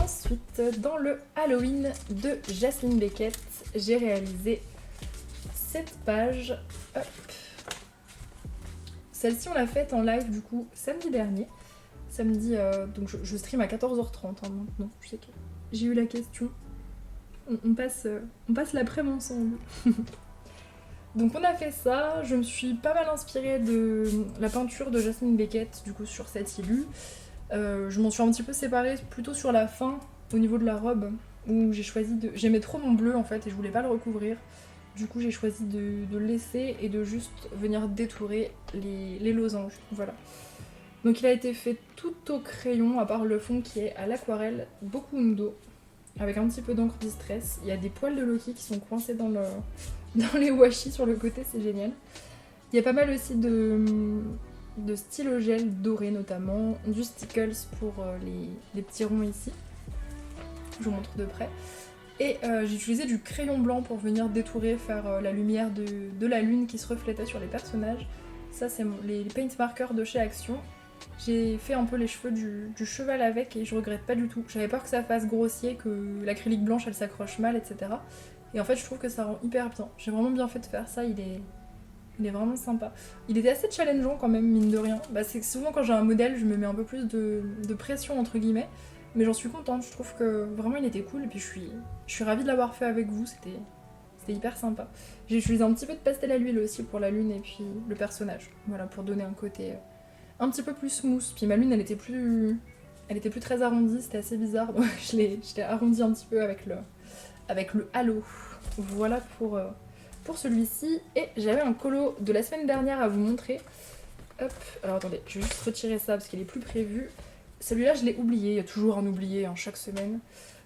Ensuite, dans le Halloween de Jasmine Beckett, j'ai réalisé cette page. Hop. Celle-ci, on l'a faite en live du coup samedi dernier. Samedi, donc je stream à 14h30 hein, maintenant. Je sais que j'ai eu la question. On passe l'après-midi ensemble. Donc on a fait ça. Je me suis pas mal inspirée de la peinture de Jasmine Beckett du coup sur cette illu. Je m'en suis un petit peu séparée plutôt sur la fin au niveau de la robe où j'ai choisi de... J'aimais trop mon bleu en fait et je voulais pas le recouvrir. Du coup j'ai choisi de le laisser et de juste venir détourer les losanges. Voilà. Donc il a été fait tout au crayon à part le fond qui est à l'aquarelle Bokundo avec un petit peu d'encre distress. Il y a des poils de Loki qui sont coincés dans les washi sur le côté, c'est génial. Il y a pas mal aussi de stylo gel doré notamment, du stickles pour les petits ronds ici, je vous montre de près, et j'ai utilisé du crayon blanc pour venir détourer, faire la lumière de la lune qui se reflétait sur les personnages. Ça c'est les paint markers de chez Action. J'ai fait un peu les cheveux du cheval avec et je regrette pas du tout. J'avais peur que ça fasse grossier, que l'acrylique blanche elle s'accroche mal, etc. Et en fait je trouve que ça rend hyper bien. J'ai vraiment bien fait de faire ça, il est vraiment sympa. Il était assez challengeant quand même, mine de rien. Bah, c'est que souvent quand j'ai un modèle, je me mets un peu plus de pression entre guillemets. Mais j'en suis contente, je trouve que vraiment il était cool. Et puis je suis ravie de l'avoir fait avec vous, c'était hyper sympa. J'ai utilisé un petit peu de pastel à l'huile aussi pour la lune et puis le personnage. Voilà, pour donner un côté un petit peu plus smooth. Puis ma lune, elle était plus très arrondie, c'était assez bizarre. Donc je l'ai arrondie un petit peu avec le halo. Voilà pour celui-ci. Et j'avais un colo de la semaine dernière à vous montrer. Hop, alors attendez, je vais juste retirer ça parce qu'il est plus prévu. Celui-là, je l'ai oublié, il y a toujours un oublié hein, chaque semaine.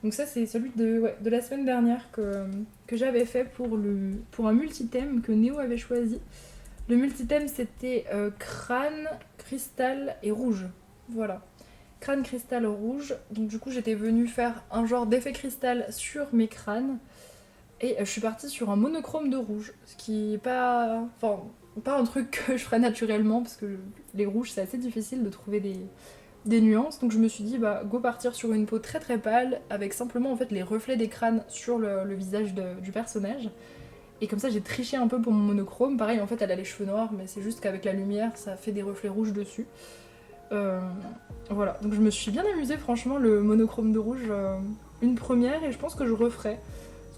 Donc ça, c'est celui de la semaine dernière que j'avais fait pour un multithème que Néo avait choisi. Le multithème, c'était crâne, cristal et rouge. Voilà. Crâne, cristal, rouge. Donc du coup, j'étais venue faire un genre d'effet cristal sur mes crânes. Et je suis partie sur un monochrome de rouge, ce qui est pas un truc que je ferais naturellement, parce que les rouges c'est assez difficile de trouver des nuances, donc je me suis dit bah go partir sur une peau très très pâle, avec simplement en fait les reflets des crânes sur le visage du personnage. Et comme ça j'ai triché un peu pour mon monochrome, pareil en fait elle a les cheveux noirs, mais c'est juste qu'avec la lumière ça fait des reflets rouges dessus. Voilà, donc je me suis bien amusée franchement, le monochrome de rouge, une première, et je pense que je referai.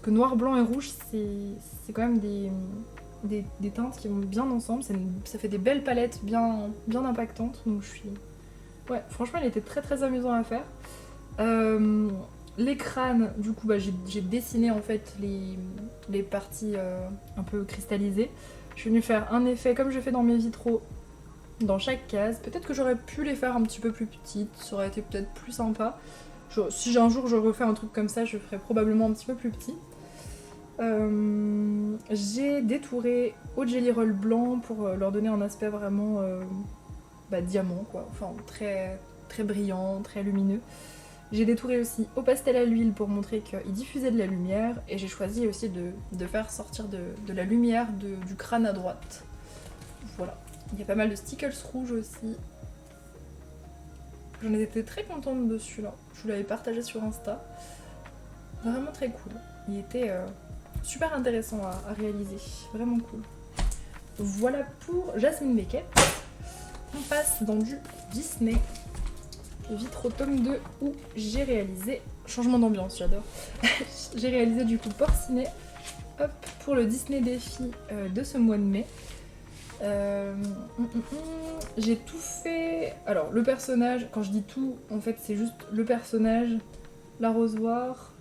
Que noir, blanc et rouge, c'est quand même des teintes qui vont bien ensemble. Ça fait des belles palettes bien impactantes. Donc je suis... Ouais, franchement, il était très très amusant à faire. Les crânes, du coup, bah, j'ai dessiné en fait les parties un peu cristallisées. Je suis venue faire un effet comme je fais dans mes vitraux dans chaque case. Peut-être que j'aurais pu les faire un petit peu plus petites. Ça aurait été peut-être plus sympa. Si un jour je refais un truc comme ça, je ferai probablement un petit peu plus petit. J'ai détouré au Jelly Roll blanc pour leur donner un aspect vraiment diamant quoi, enfin très, très brillant, très lumineux. J'ai détouré aussi au pastel à l'huile pour montrer qu'il diffusait de la lumière et j'ai choisi aussi de faire sortir de la lumière du crâne à droite. Voilà. Il y a pas mal de stickers rouges aussi. J'en étais très contente de celui-là. Je vous l'avais partagé sur Insta. Vraiment très cool. Il était super intéressant à réaliser. Vraiment cool. Voilà pour Jasmine Beckett. On passe dans du Disney. Vitre au tome 2 où j'ai réalisé... Changement d'ambiance, j'adore. J'ai réalisé du coup Porcinet pour le Disney Défi de ce mois de mai. J'ai tout fait... Alors le personnage, quand je dis tout, en fait c'est juste le personnage, l'arrosoir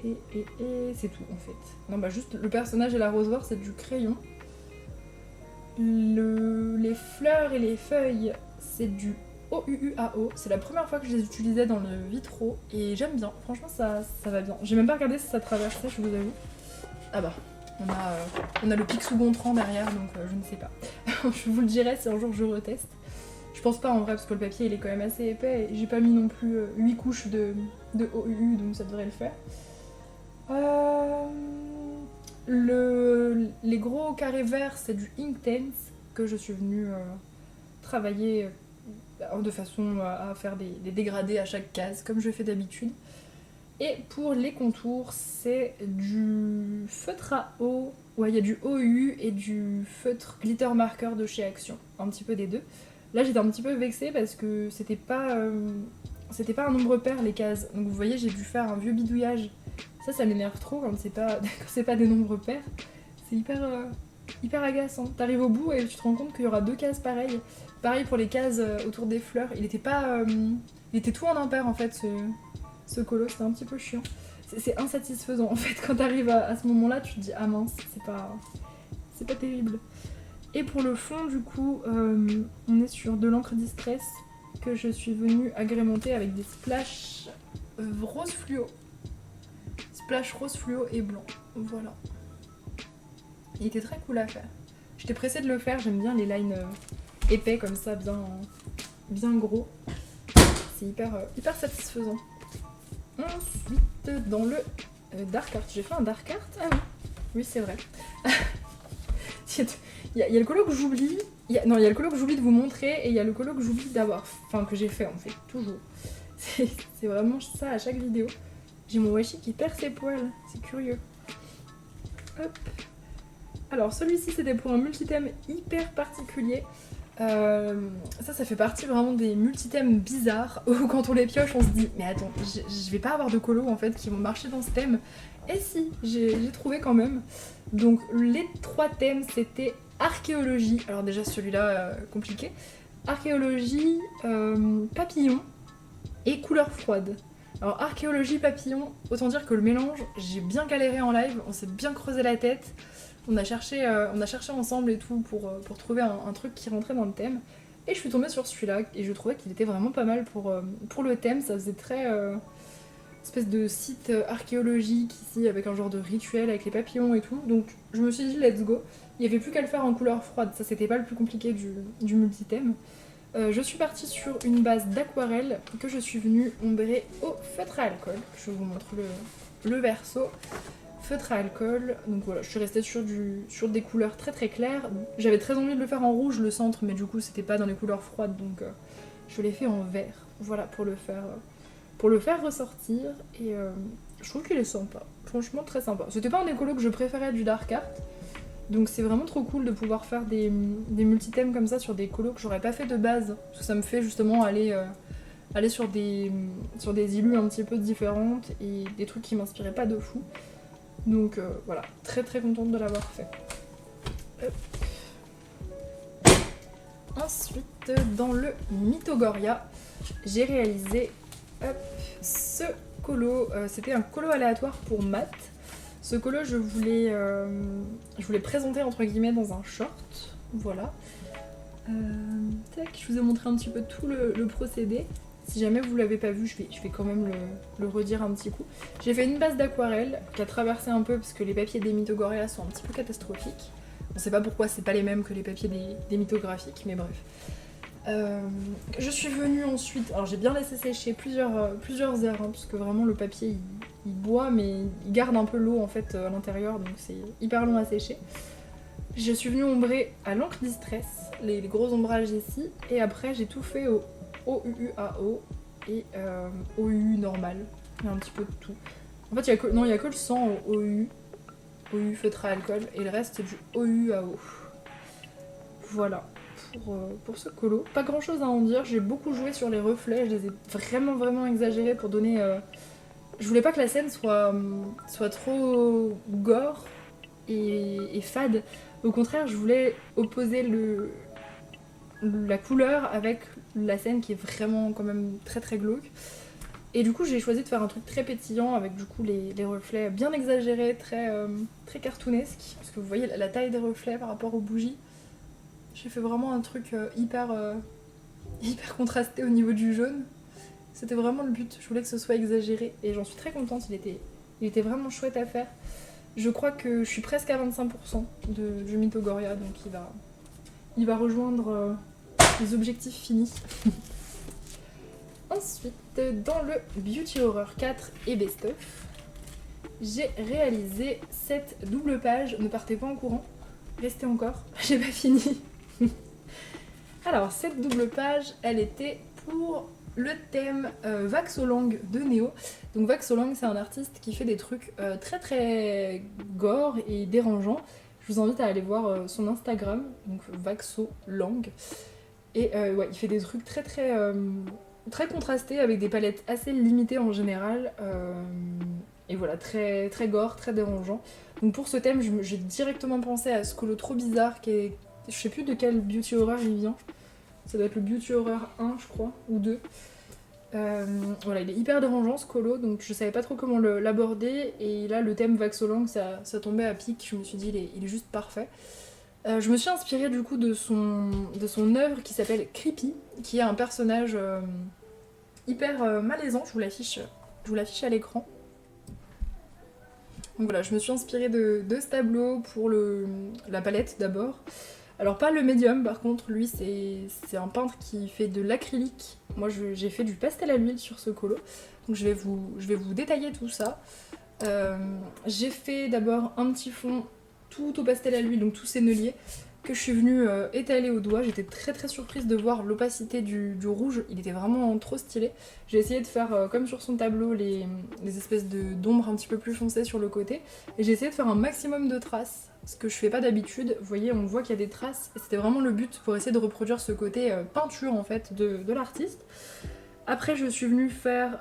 et c'est tout en fait. Non bah juste le personnage et l'arrosoir c'est du crayon. Les fleurs et les feuilles c'est du OUUAO. C'est la première fois que je les utilisais dans le vitro et j'aime bien, franchement ça va bien. J'ai même pas regardé si ça traversait, je vous avoue. Ah bah... On a le Picsou Gontran derrière, donc je ne sais pas. Je vous le dirai si un jour je reteste. Je pense pas en vrai, parce que le papier il est quand même assez épais et j'ai pas mis non plus 8 couches de OUU, donc ça devrait le faire. Les gros carrés verts, c'est du Inktense que je suis venue travailler de façon à faire des dégradés à chaque case, comme je fais d'habitude. Et pour les contours, c'est du feutre à eau. Ouais, il y a du OU et du feutre glitter marker de chez Action. Un petit peu des deux. Là, j'étais un petit peu vexée parce que c'était pas un nombre pair les cases. Donc vous voyez, j'ai dû faire un vieux bidouillage. Ça m'énerve trop quand c'est pas des nombres pairs. C'est hyper agaçant. T'arrives au bout et tu te rends compte qu'il y aura deux cases pareilles. Pareil pour les cases autour des fleurs. Il était tout en impair en fait, ce colo, c'était un petit peu chiant. C'est insatisfaisant en fait, quand t'arrives à ce moment-là, tu te dis ah mince, c'est pas terrible. Et pour le fond, du coup, on est sur de l'encre Distress que je suis venue agrémenter avec des splash rose fluo. Splash rose fluo et blanc, voilà. Il était très cool à faire. J'étais pressée de le faire, j'aime bien les lines épais comme ça, bien gros. C'est hyper satisfaisant. Ensuite, dans le Dark Art, j'ai fait un Dark Art. Ah oui, c'est vrai. Il y a le colo que j'oublie. Il y a le colo que j'oublie de vous montrer et il y a le colo que j'oublie d'avoir. Enfin, que j'ai fait en fait, toujours. C'est vraiment ça à chaque vidéo. J'ai mon washi qui perd ses poils, c'est curieux. Hop. Alors, celui-ci c'était pour un multithème hyper particulier. Ça fait partie vraiment des multithèmes bizarres où quand on les pioche on se dit mais attends, je vais pas avoir de colos en fait qui vont marcher dans ce thème. Et si, j'ai trouvé quand même. Donc les trois thèmes c'était archéologie, alors déjà celui-là compliqué, archéologie, papillon et couleur froide. Alors archéologie, papillon, autant dire que le mélange, j'ai bien galéré en live, on s'est bien creusé la tête. On a cherché ensemble et tout pour trouver un truc qui rentrait dans le thème. Et je suis tombée sur celui-là et je trouvais qu'il était vraiment pas mal pour le thème. Ça faisait très espèce de site archéologique ici avec un genre de rituel avec les papillons et tout. Donc je me suis dit let's go. Il n'y avait plus qu'à le faire en couleur froide. Ça c'était pas le plus compliqué du multithème. Je suis partie sur une base d'aquarelle que je suis venue ombrer au feutre à alcool. Je vous montre le verso. Feutre à alcool, donc voilà, je suis restée sur des couleurs très très claires. J'avais très envie de le faire en rouge le centre, mais du coup c'était pas dans les couleurs froides, donc je l'ai fait en vert. Voilà, pour le faire ressortir, et je trouve qu'il est sympa, franchement très sympa. C'était pas un des colos que je préférais du Dark Art, donc c'est vraiment trop cool de pouvoir faire des multithèmes comme ça sur des colos que j'aurais pas fait de base, parce que ça me fait justement aller sur des illus un petit peu différentes et des trucs qui m'inspiraient pas de fou. Donc voilà, très très contente de l'avoir fait. Ensuite, dans le Mythogoria, j'ai réalisé ce colo. C'était un colo aléatoire pour maths. Ce colo, je voulais présenter entre guillemets dans un short. Voilà. Tac, je vous ai montré un petit peu tout le procédé. Si jamais vous l'avez pas vu, je vais quand même le redire un petit coup. J'ai fait une base d'aquarelle qui a traversé un peu parce que les papiers des Mythogoria sont un petit peu catastrophiques. On sait pas pourquoi c'est pas les mêmes que les papiers des mythographiques, mais bref. Je suis venue ensuite, alors j'ai bien laissé sécher plusieurs heures, hein, parce que vraiment le papier il boit, mais il garde un peu l'eau en fait à l'intérieur, donc c'est hyper long à sécher. Je suis venue ombrer à l'encre Distress, les gros ombrages ici, et après j'ai tout fait au OUUAO et OUU normal. Il y a un petit peu de tout. En fait, il y a que le sang au OU feutre à alcool, et le reste c'est du OUAO. Voilà. Pour ce colo. Pas grand chose à en dire, j'ai beaucoup joué sur les reflets, je les ai vraiment exagérés pour donner... Je voulais pas que la scène soit trop gore et fade. Au contraire, je voulais opposer la couleur avec la scène qui est vraiment quand même très glauque. Et du coup, j'ai choisi de faire un truc très pétillant avec du coup les reflets bien exagérés, très cartoonesques. Parce que vous voyez la taille des reflets par rapport aux bougies. J'ai fait vraiment un truc hyper contrasté au niveau du jaune. C'était vraiment le but, je voulais que ce soit exagéré et j'en suis très contente, il était vraiment chouette à faire. Je crois que je suis presque à 25% du Mythogoria, donc il va rejoindre les objectifs finis. Ensuite, dans le Beauty Horror 4 et Best of, j'ai réalisé cette double page. Ne partez pas en courant, restez encore, j'ai pas fini. Alors, cette double page, elle était pour le thème Vaxolang de Néo. Donc Vaxolang, c'est un artiste qui fait des trucs très gore et dérangeants. Je vous invite à aller voir son Instagram, donc Vaxolang. Et ouais, il fait des trucs très contrastés avec des palettes assez limitées en général. Et voilà, très gore, très dérangeant. Donc pour ce thème, j'ai directement pensé à ce colo trop bizarre qui est... Je sais plus de quel Beauty Horror il vient. Ça doit être le Beauty Horror 1, je crois, ou 2. Voilà, il est hyper dérangeant ce colo, donc je savais pas trop comment l'aborder. Et là, le thème Vaxolang, ça tombait à pic. Je me suis dit, il est juste parfait. Je me suis inspirée du coup de son œuvre qui s'appelle Creepy, qui est un personnage hyper malaisant. Je vous l'affiche à l'écran. Donc voilà, je me suis inspirée de ce tableau pour la palette d'abord. Alors pas le médium, par contre, lui c'est un peintre qui fait de l'acrylique. Moi j'ai fait du pastel à l'huile sur ce colo, donc je vais vous détailler tout ça. J'ai fait d'abord un petit fond tout au pastel à l'huile, donc tous ces sennelier, que je suis venue étaler au doigt. J'étais très surprise de voir l'opacité du rouge, il était vraiment trop stylé. J'ai essayé de faire comme sur son tableau les espèces d'ombres un petit peu plus foncées sur le côté, et j'ai essayé de faire un maximum de traces, ce que je fais pas d'habitude. Vous voyez, on voit qu'il y a des traces, et c'était vraiment le but pour essayer de reproduire ce côté peinture en fait de l'artiste. Après je suis venue faire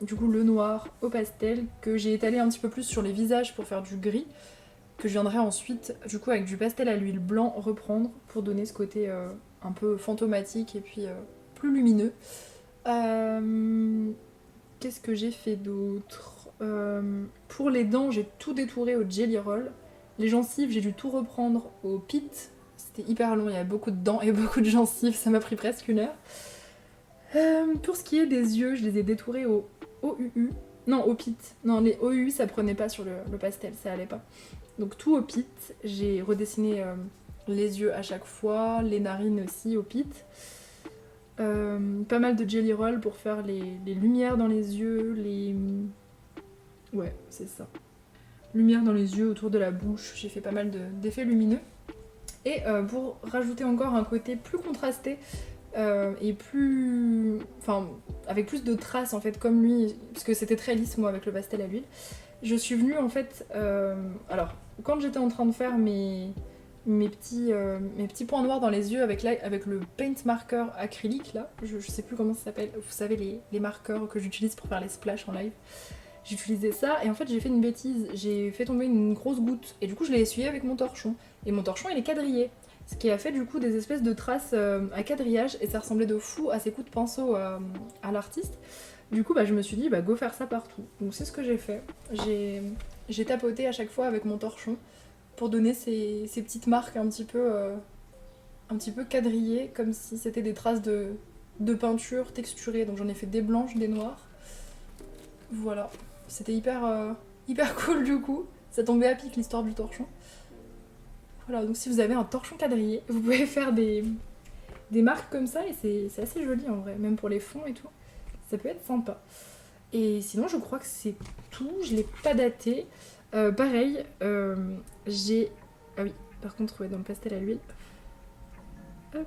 du coup le noir au pastel, que j'ai étalé un petit peu plus sur les visages pour faire du gris, que je viendrai ensuite du coup avec du pastel à l'huile blanc reprendre pour donner ce côté un peu fantomatique et puis plus lumineux. Qu'est-ce que j'ai fait d'autre? Pour les dents, j'ai tout détouré au Jelly Roll. Les gencives, j'ai dû tout reprendre au Pit. C'était hyper long, il y avait beaucoup de dents et beaucoup de gencives, ça m'a pris presque 1 heure. Pour ce qui est des yeux, je les ai détourés au OUU. Non, au Pit. Non, les OUU, ça prenait pas sur le pastel, ça allait pas. Donc tout au Pit. J'ai redessiné les yeux à chaque fois, les narines aussi au Pit. Pas mal de Jelly Roll pour faire les lumières dans les yeux, Ouais, c'est ça. Lumière dans les yeux, autour de la bouche, j'ai fait pas mal d'effets lumineux. Et pour rajouter encore un côté plus contrasté et plus... Enfin, avec plus de traces en fait, comme lui, parce que c'était très lisse moi avec le pastel à l'huile. Je suis venue en fait... alors, quand j'étais en train de faire mes petits points noirs dans les yeux avec le paint marker acrylique là, je sais plus comment ça s'appelle, vous savez les marqueurs que j'utilise pour faire les splashes en live. J'utilisais ça et en fait j'ai fait une bêtise, j'ai fait tomber une grosse goutte et du coup je l'ai essuyé avec mon torchon. Et mon torchon il est quadrillé, ce qui a fait du coup des espèces de traces à quadrillage et ça ressemblait de fou à ces coups de pinceau à l'artiste. Du coup je me suis dit go faire ça partout. Donc c'est ce que j'ai fait. J'ai tapoté à chaque fois avec mon torchon pour donner ces petites marques un petit peu quadrillées, comme si c'était des traces de de peinture texturée, donc j'en ai fait des blanches, des noires. Voilà, c'était hyper cool du coup. Ça tombait à pic l'histoire du torchon. Voilà, donc si vous avez un torchon quadrillé, vous pouvez faire des marques comme ça et c'est assez joli en vrai, même pour les fonds et tout. Ça peut être sympa. Et sinon, je crois que c'est tout. Je l'ai pas daté. Pareil, j'ai... Ah oui, par contre, ouais, dans le pastel à l'huile. Hop.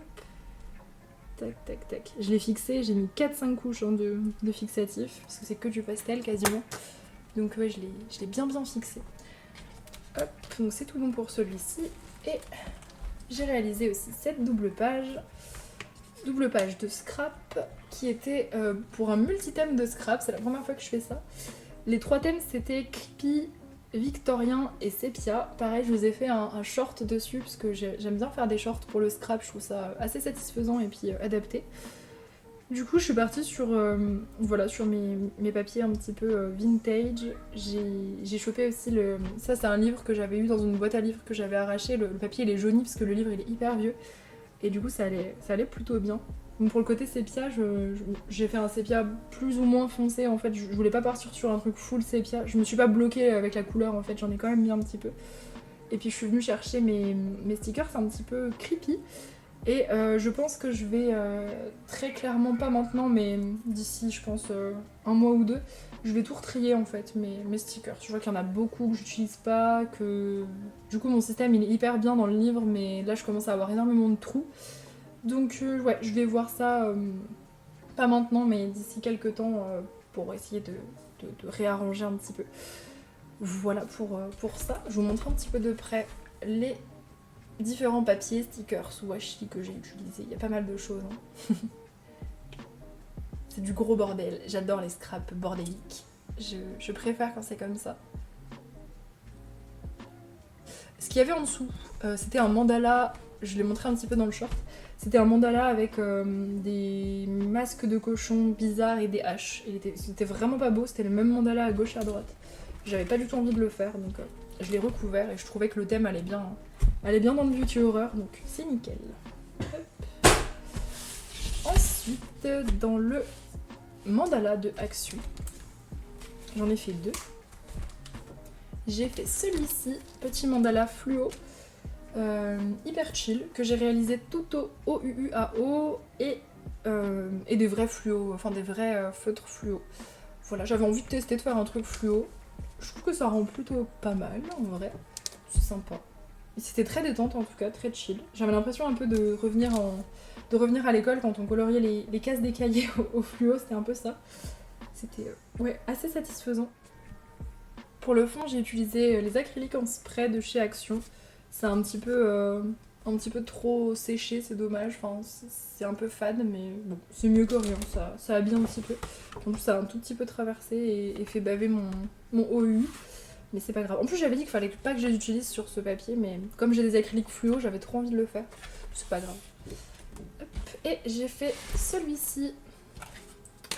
Tac, tac, tac. Je l'ai fixé, j'ai mis 4-5 couches hein, de fixatif, parce que c'est que du pastel quasiment. Donc ouais, je l'ai bien fixé. Hop, donc c'est tout bon pour celui-ci. Et j'ai réalisé aussi cette double page de scrap qui était pour un multi-thème de scrap. C'est la première fois que je fais ça. Les 3 thèmes c'était creepy, victorien et sépia. Pareil, je vous ai fait un short dessus parce que j'aime bien faire des shorts pour le scrap. Je trouve ça assez satisfaisant et puis adapté. Du coup, je suis partie sur, voilà, sur mes papiers un petit peu vintage. J'ai chopé aussi le... Ça, c'est un livre que j'avais eu dans une boîte à livres que j'avais arraché. Le papier, il est jauni parce que le livre, il est hyper vieux. Et du coup, ça allait plutôt bien. Donc pour le côté sépia, j'ai fait un sépia plus ou moins foncé. En fait, je voulais pas partir sur un truc full sépia. Je me suis pas bloquée avec la couleur, en fait. J'en ai quand même mis un petit peu. Et puis, je suis venue chercher mes stickers. C'est un petit peu creepy. Et je pense que je vais très clairement, pas maintenant, mais d'ici, je pense, un mois ou deux, je vais tout retrier en fait, mes stickers. Je vois qu'il y en a beaucoup que j'utilise pas, que du coup mon système il est hyper bien dans le livre, mais là je commence à avoir énormément de trous. Donc ouais, je vais voir ça, pas maintenant, mais d'ici quelques temps, pour essayer de réarranger un petit peu. Voilà pour ça. Je vous montre un petit peu de près les différents papiers, stickers, washi que j'ai utilisés. Il y a pas mal de choses. Hein. C'est du gros bordel. J'adore les scraps bordéliques. Je préfère quand c'est comme ça. Ce qu'il y avait en dessous, c'était un mandala. Je l'ai montré un petit peu dans le short. C'était un mandala avec des masques de cochon bizarres et des haches. C'était vraiment pas beau. C'était le même mandala à gauche et à droite. J'avais pas du tout envie de le faire, donc je l'ai recouvert et je trouvais que le thème allait bien. Elle est bien dans le beauty horror, donc c'est nickel. Hop. Ensuite, dans le mandala de Axu, j'en ai fait 2. J'ai fait celui-ci, petit mandala fluo, hyper chill, que j'ai réalisé tout au OUUAO et des vrais fluo, enfin des vrais feutres fluo. Voilà, j'avais envie de tester de faire un truc fluo. Je trouve que ça rend plutôt pas mal en vrai, c'est sympa. C'était très détente en tout cas, très chill. J'avais l'impression un peu de revenir à l'école quand on coloriait les cases des cahiers au fluo, c'était un peu ça. C'était ouais, assez satisfaisant. Pour le fond, j'ai utilisé les acryliques en spray de chez Action. C'est un petit peu trop séché, c'est dommage. Enfin, c'est un peu fade, mais bon, c'est mieux que rien, ça habille un petit peu. En plus, ça a un tout petit peu traversé et fait baver mon OU. Mais c'est pas grave. En plus, j'avais dit qu'il fallait pas que je les utilise sur ce papier, mais comme j'ai des acryliques fluo, j'avais trop envie de le faire. C'est pas grave. Hop. Et j'ai fait celui-ci.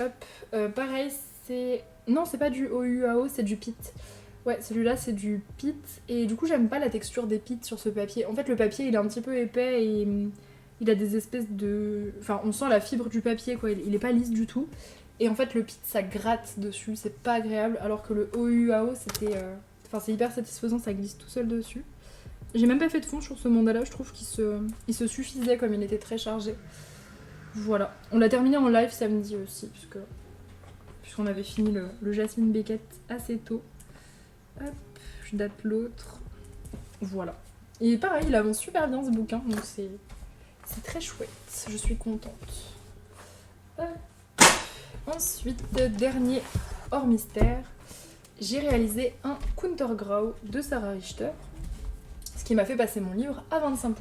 Hop. Pareil, c'est... Non, c'est pas du OUAO, c'est du pit. Ouais, celui-là, c'est du pit. Et du coup, j'aime pas la texture des pits sur ce papier. En fait, le papier, il est un petit peu épais et il a des espèces de... Enfin, on sent la fibre du papier, quoi. Il est pas lisse du tout. Et en fait, le pit, ça gratte dessus, c'est pas agréable, alors que le OUAO, c'était... Enfin, c'est hyper satisfaisant, ça glisse tout seul dessus. J'ai même pas fait de fond sur ce mandala, je trouve qu'il se suffisait comme il était très chargé. Voilà. On l'a terminé en live samedi aussi, puisqu'on avait fini le Jasmine Beckett assez tôt. Hop, je date l'autre. Voilà. Et pareil, il avance super bien ce bouquin, donc c'est très chouette. Je suis contente. Hop. Ensuite, dernier hors mystère, j'ai réalisé un Kuntergrau de Sarah Richter, ce qui m'a fait passer mon livre à 25%.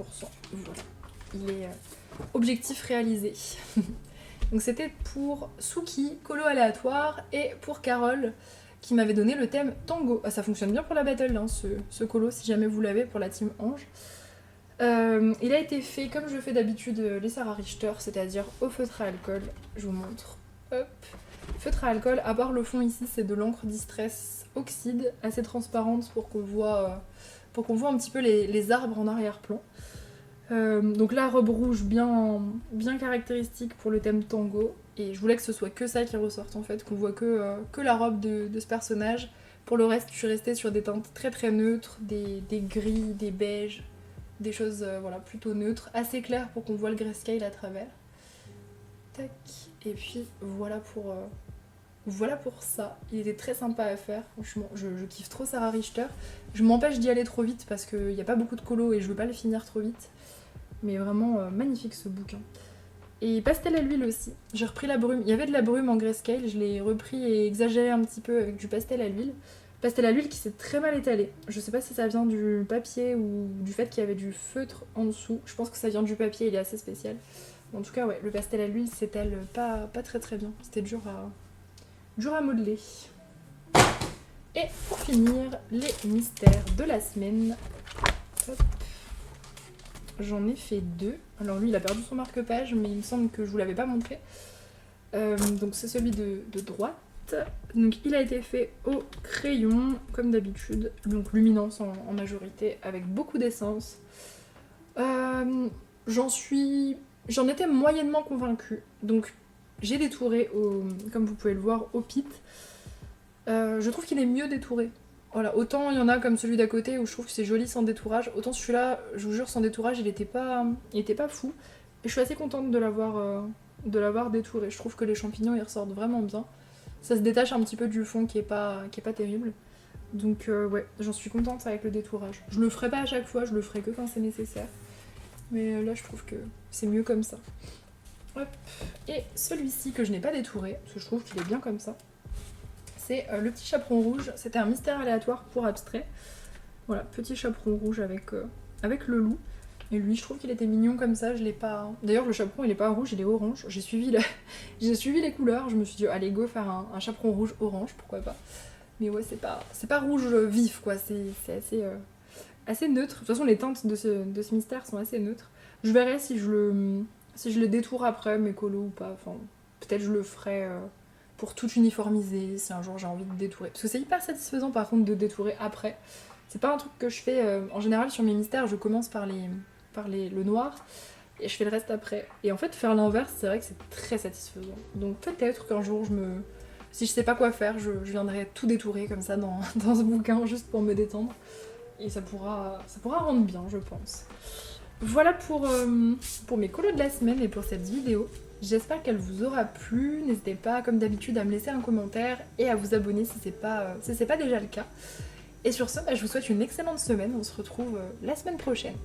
Voilà, il est objectif réalisé. Donc c'était pour Suki, colo aléatoire, et pour Carole, qui m'avait donné le thème tango. Ah, ça fonctionne bien pour la battle, hein, ce colo, si jamais vous l'avez, pour la team Ange. Il a été fait comme je fais d'habitude les Sarah Richter, c'est-à-dire au feutre à alcool. Je vous montre. Hop. Feutre à alcool, à part le fond ici, c'est de l'encre Distress Oxyde, assez transparente pour qu'on voit un petit peu les arbres en arrière-plan. Donc la robe rouge bien caractéristique pour le thème tango. Et je voulais que ce soit que ça qui ressorte en fait, qu'on voit que la robe de ce personnage. Pour le reste, je suis restée sur des teintes très très neutres, des gris, des beiges, des choses voilà, plutôt neutres, assez claires pour qu'on voit le grayscale à travers. Tac. Et puis voilà pour ça. Il était très sympa à faire, franchement. Je kiffe trop Sarah Richter. Je m'empêche d'y aller trop vite parce qu'il n'y a pas beaucoup de colos et je veux pas le finir trop vite. Mais vraiment magnifique ce bouquin. Et pastel à l'huile aussi. J'ai repris la brume. Il y avait de la brume en grayscale, je l'ai repris et exagéré un petit peu avec du pastel à l'huile. Pastel à l'huile qui s'est très mal étalé. Je sais pas si ça vient du papier ou du fait qu'il y avait du feutre en dessous. Je pense que ça vient du papier, il est assez spécial. En tout cas, ouais, le pastel à l'huile s'étale pas très très bien. C'était dur à modeler. Et pour finir, les mystères de la semaine. Hop. J'en ai fait 2. Alors lui, il a perdu son marque-page, mais il me semble que je vous l'avais pas montré. Donc c'est celui de droite. Donc il a été fait au crayon, comme d'habitude. Donc luminance en majorité, avec beaucoup d'essence. J'en étais moyennement convaincue. Donc j'ai détouré, comme vous pouvez le voir, au pit. Je trouve qu'il est mieux détouré. Voilà, autant il y en a comme celui d'à côté où je trouve que c'est joli sans détourage, autant celui-là, je vous jure, sans détourage, il était pas fou. Et je suis assez contente de l'avoir détouré. Je trouve que les champignons, ils ressortent vraiment bien. Ça se détache un petit peu du fond qui est pas terrible. Donc ouais, j'en suis contente avec le détourage. Je le ferai pas à chaque fois, je le ferai que quand c'est nécessaire. Mais là, je trouve que c'est mieux comme ça. Hop. Et celui-ci que je n'ai pas détouré, parce que je trouve qu'il est bien comme ça. C'est le petit chaperon rouge. C'était un mystère aléatoire pour abstrait. Voilà, petit chaperon rouge avec le loup. Et lui, je trouve qu'il était mignon comme ça. Je l'ai pas. D'ailleurs, le chaperon, il est pas rouge, il est orange. J'ai suivi les couleurs. Je me suis dit, allez, go faire un chaperon rouge orange, pourquoi pas. Mais ouais, c'est pas rouge vif, quoi. C'est assez neutre. De toute façon, les teintes de ce mystère sont assez neutres. Je verrai si je le détourne après, mes colos ou pas. Enfin, peut-être je le ferai. Pour tout uniformiser, si un jour j'ai envie de détourer. Parce que c'est hyper satisfaisant par contre de détourer après. C'est pas un truc que je fais en général sur mes mystères, je commence par le noir et je fais le reste après. Et en fait faire l'inverse, c'est vrai que c'est très satisfaisant. Donc peut-être qu'un jour si je sais pas quoi faire, je viendrai tout détourer comme ça dans ce bouquin juste pour me détendre. Et ça pourra rendre bien, je pense. Voilà pour mes colos de la semaine et pour cette vidéo. J'espère qu'elle vous aura plu. N'hésitez pas, comme d'habitude, à me laisser un commentaire et à vous abonner si c'est pas déjà le cas. Et sur ce, je vous souhaite une excellente semaine. On se retrouve la semaine prochaine.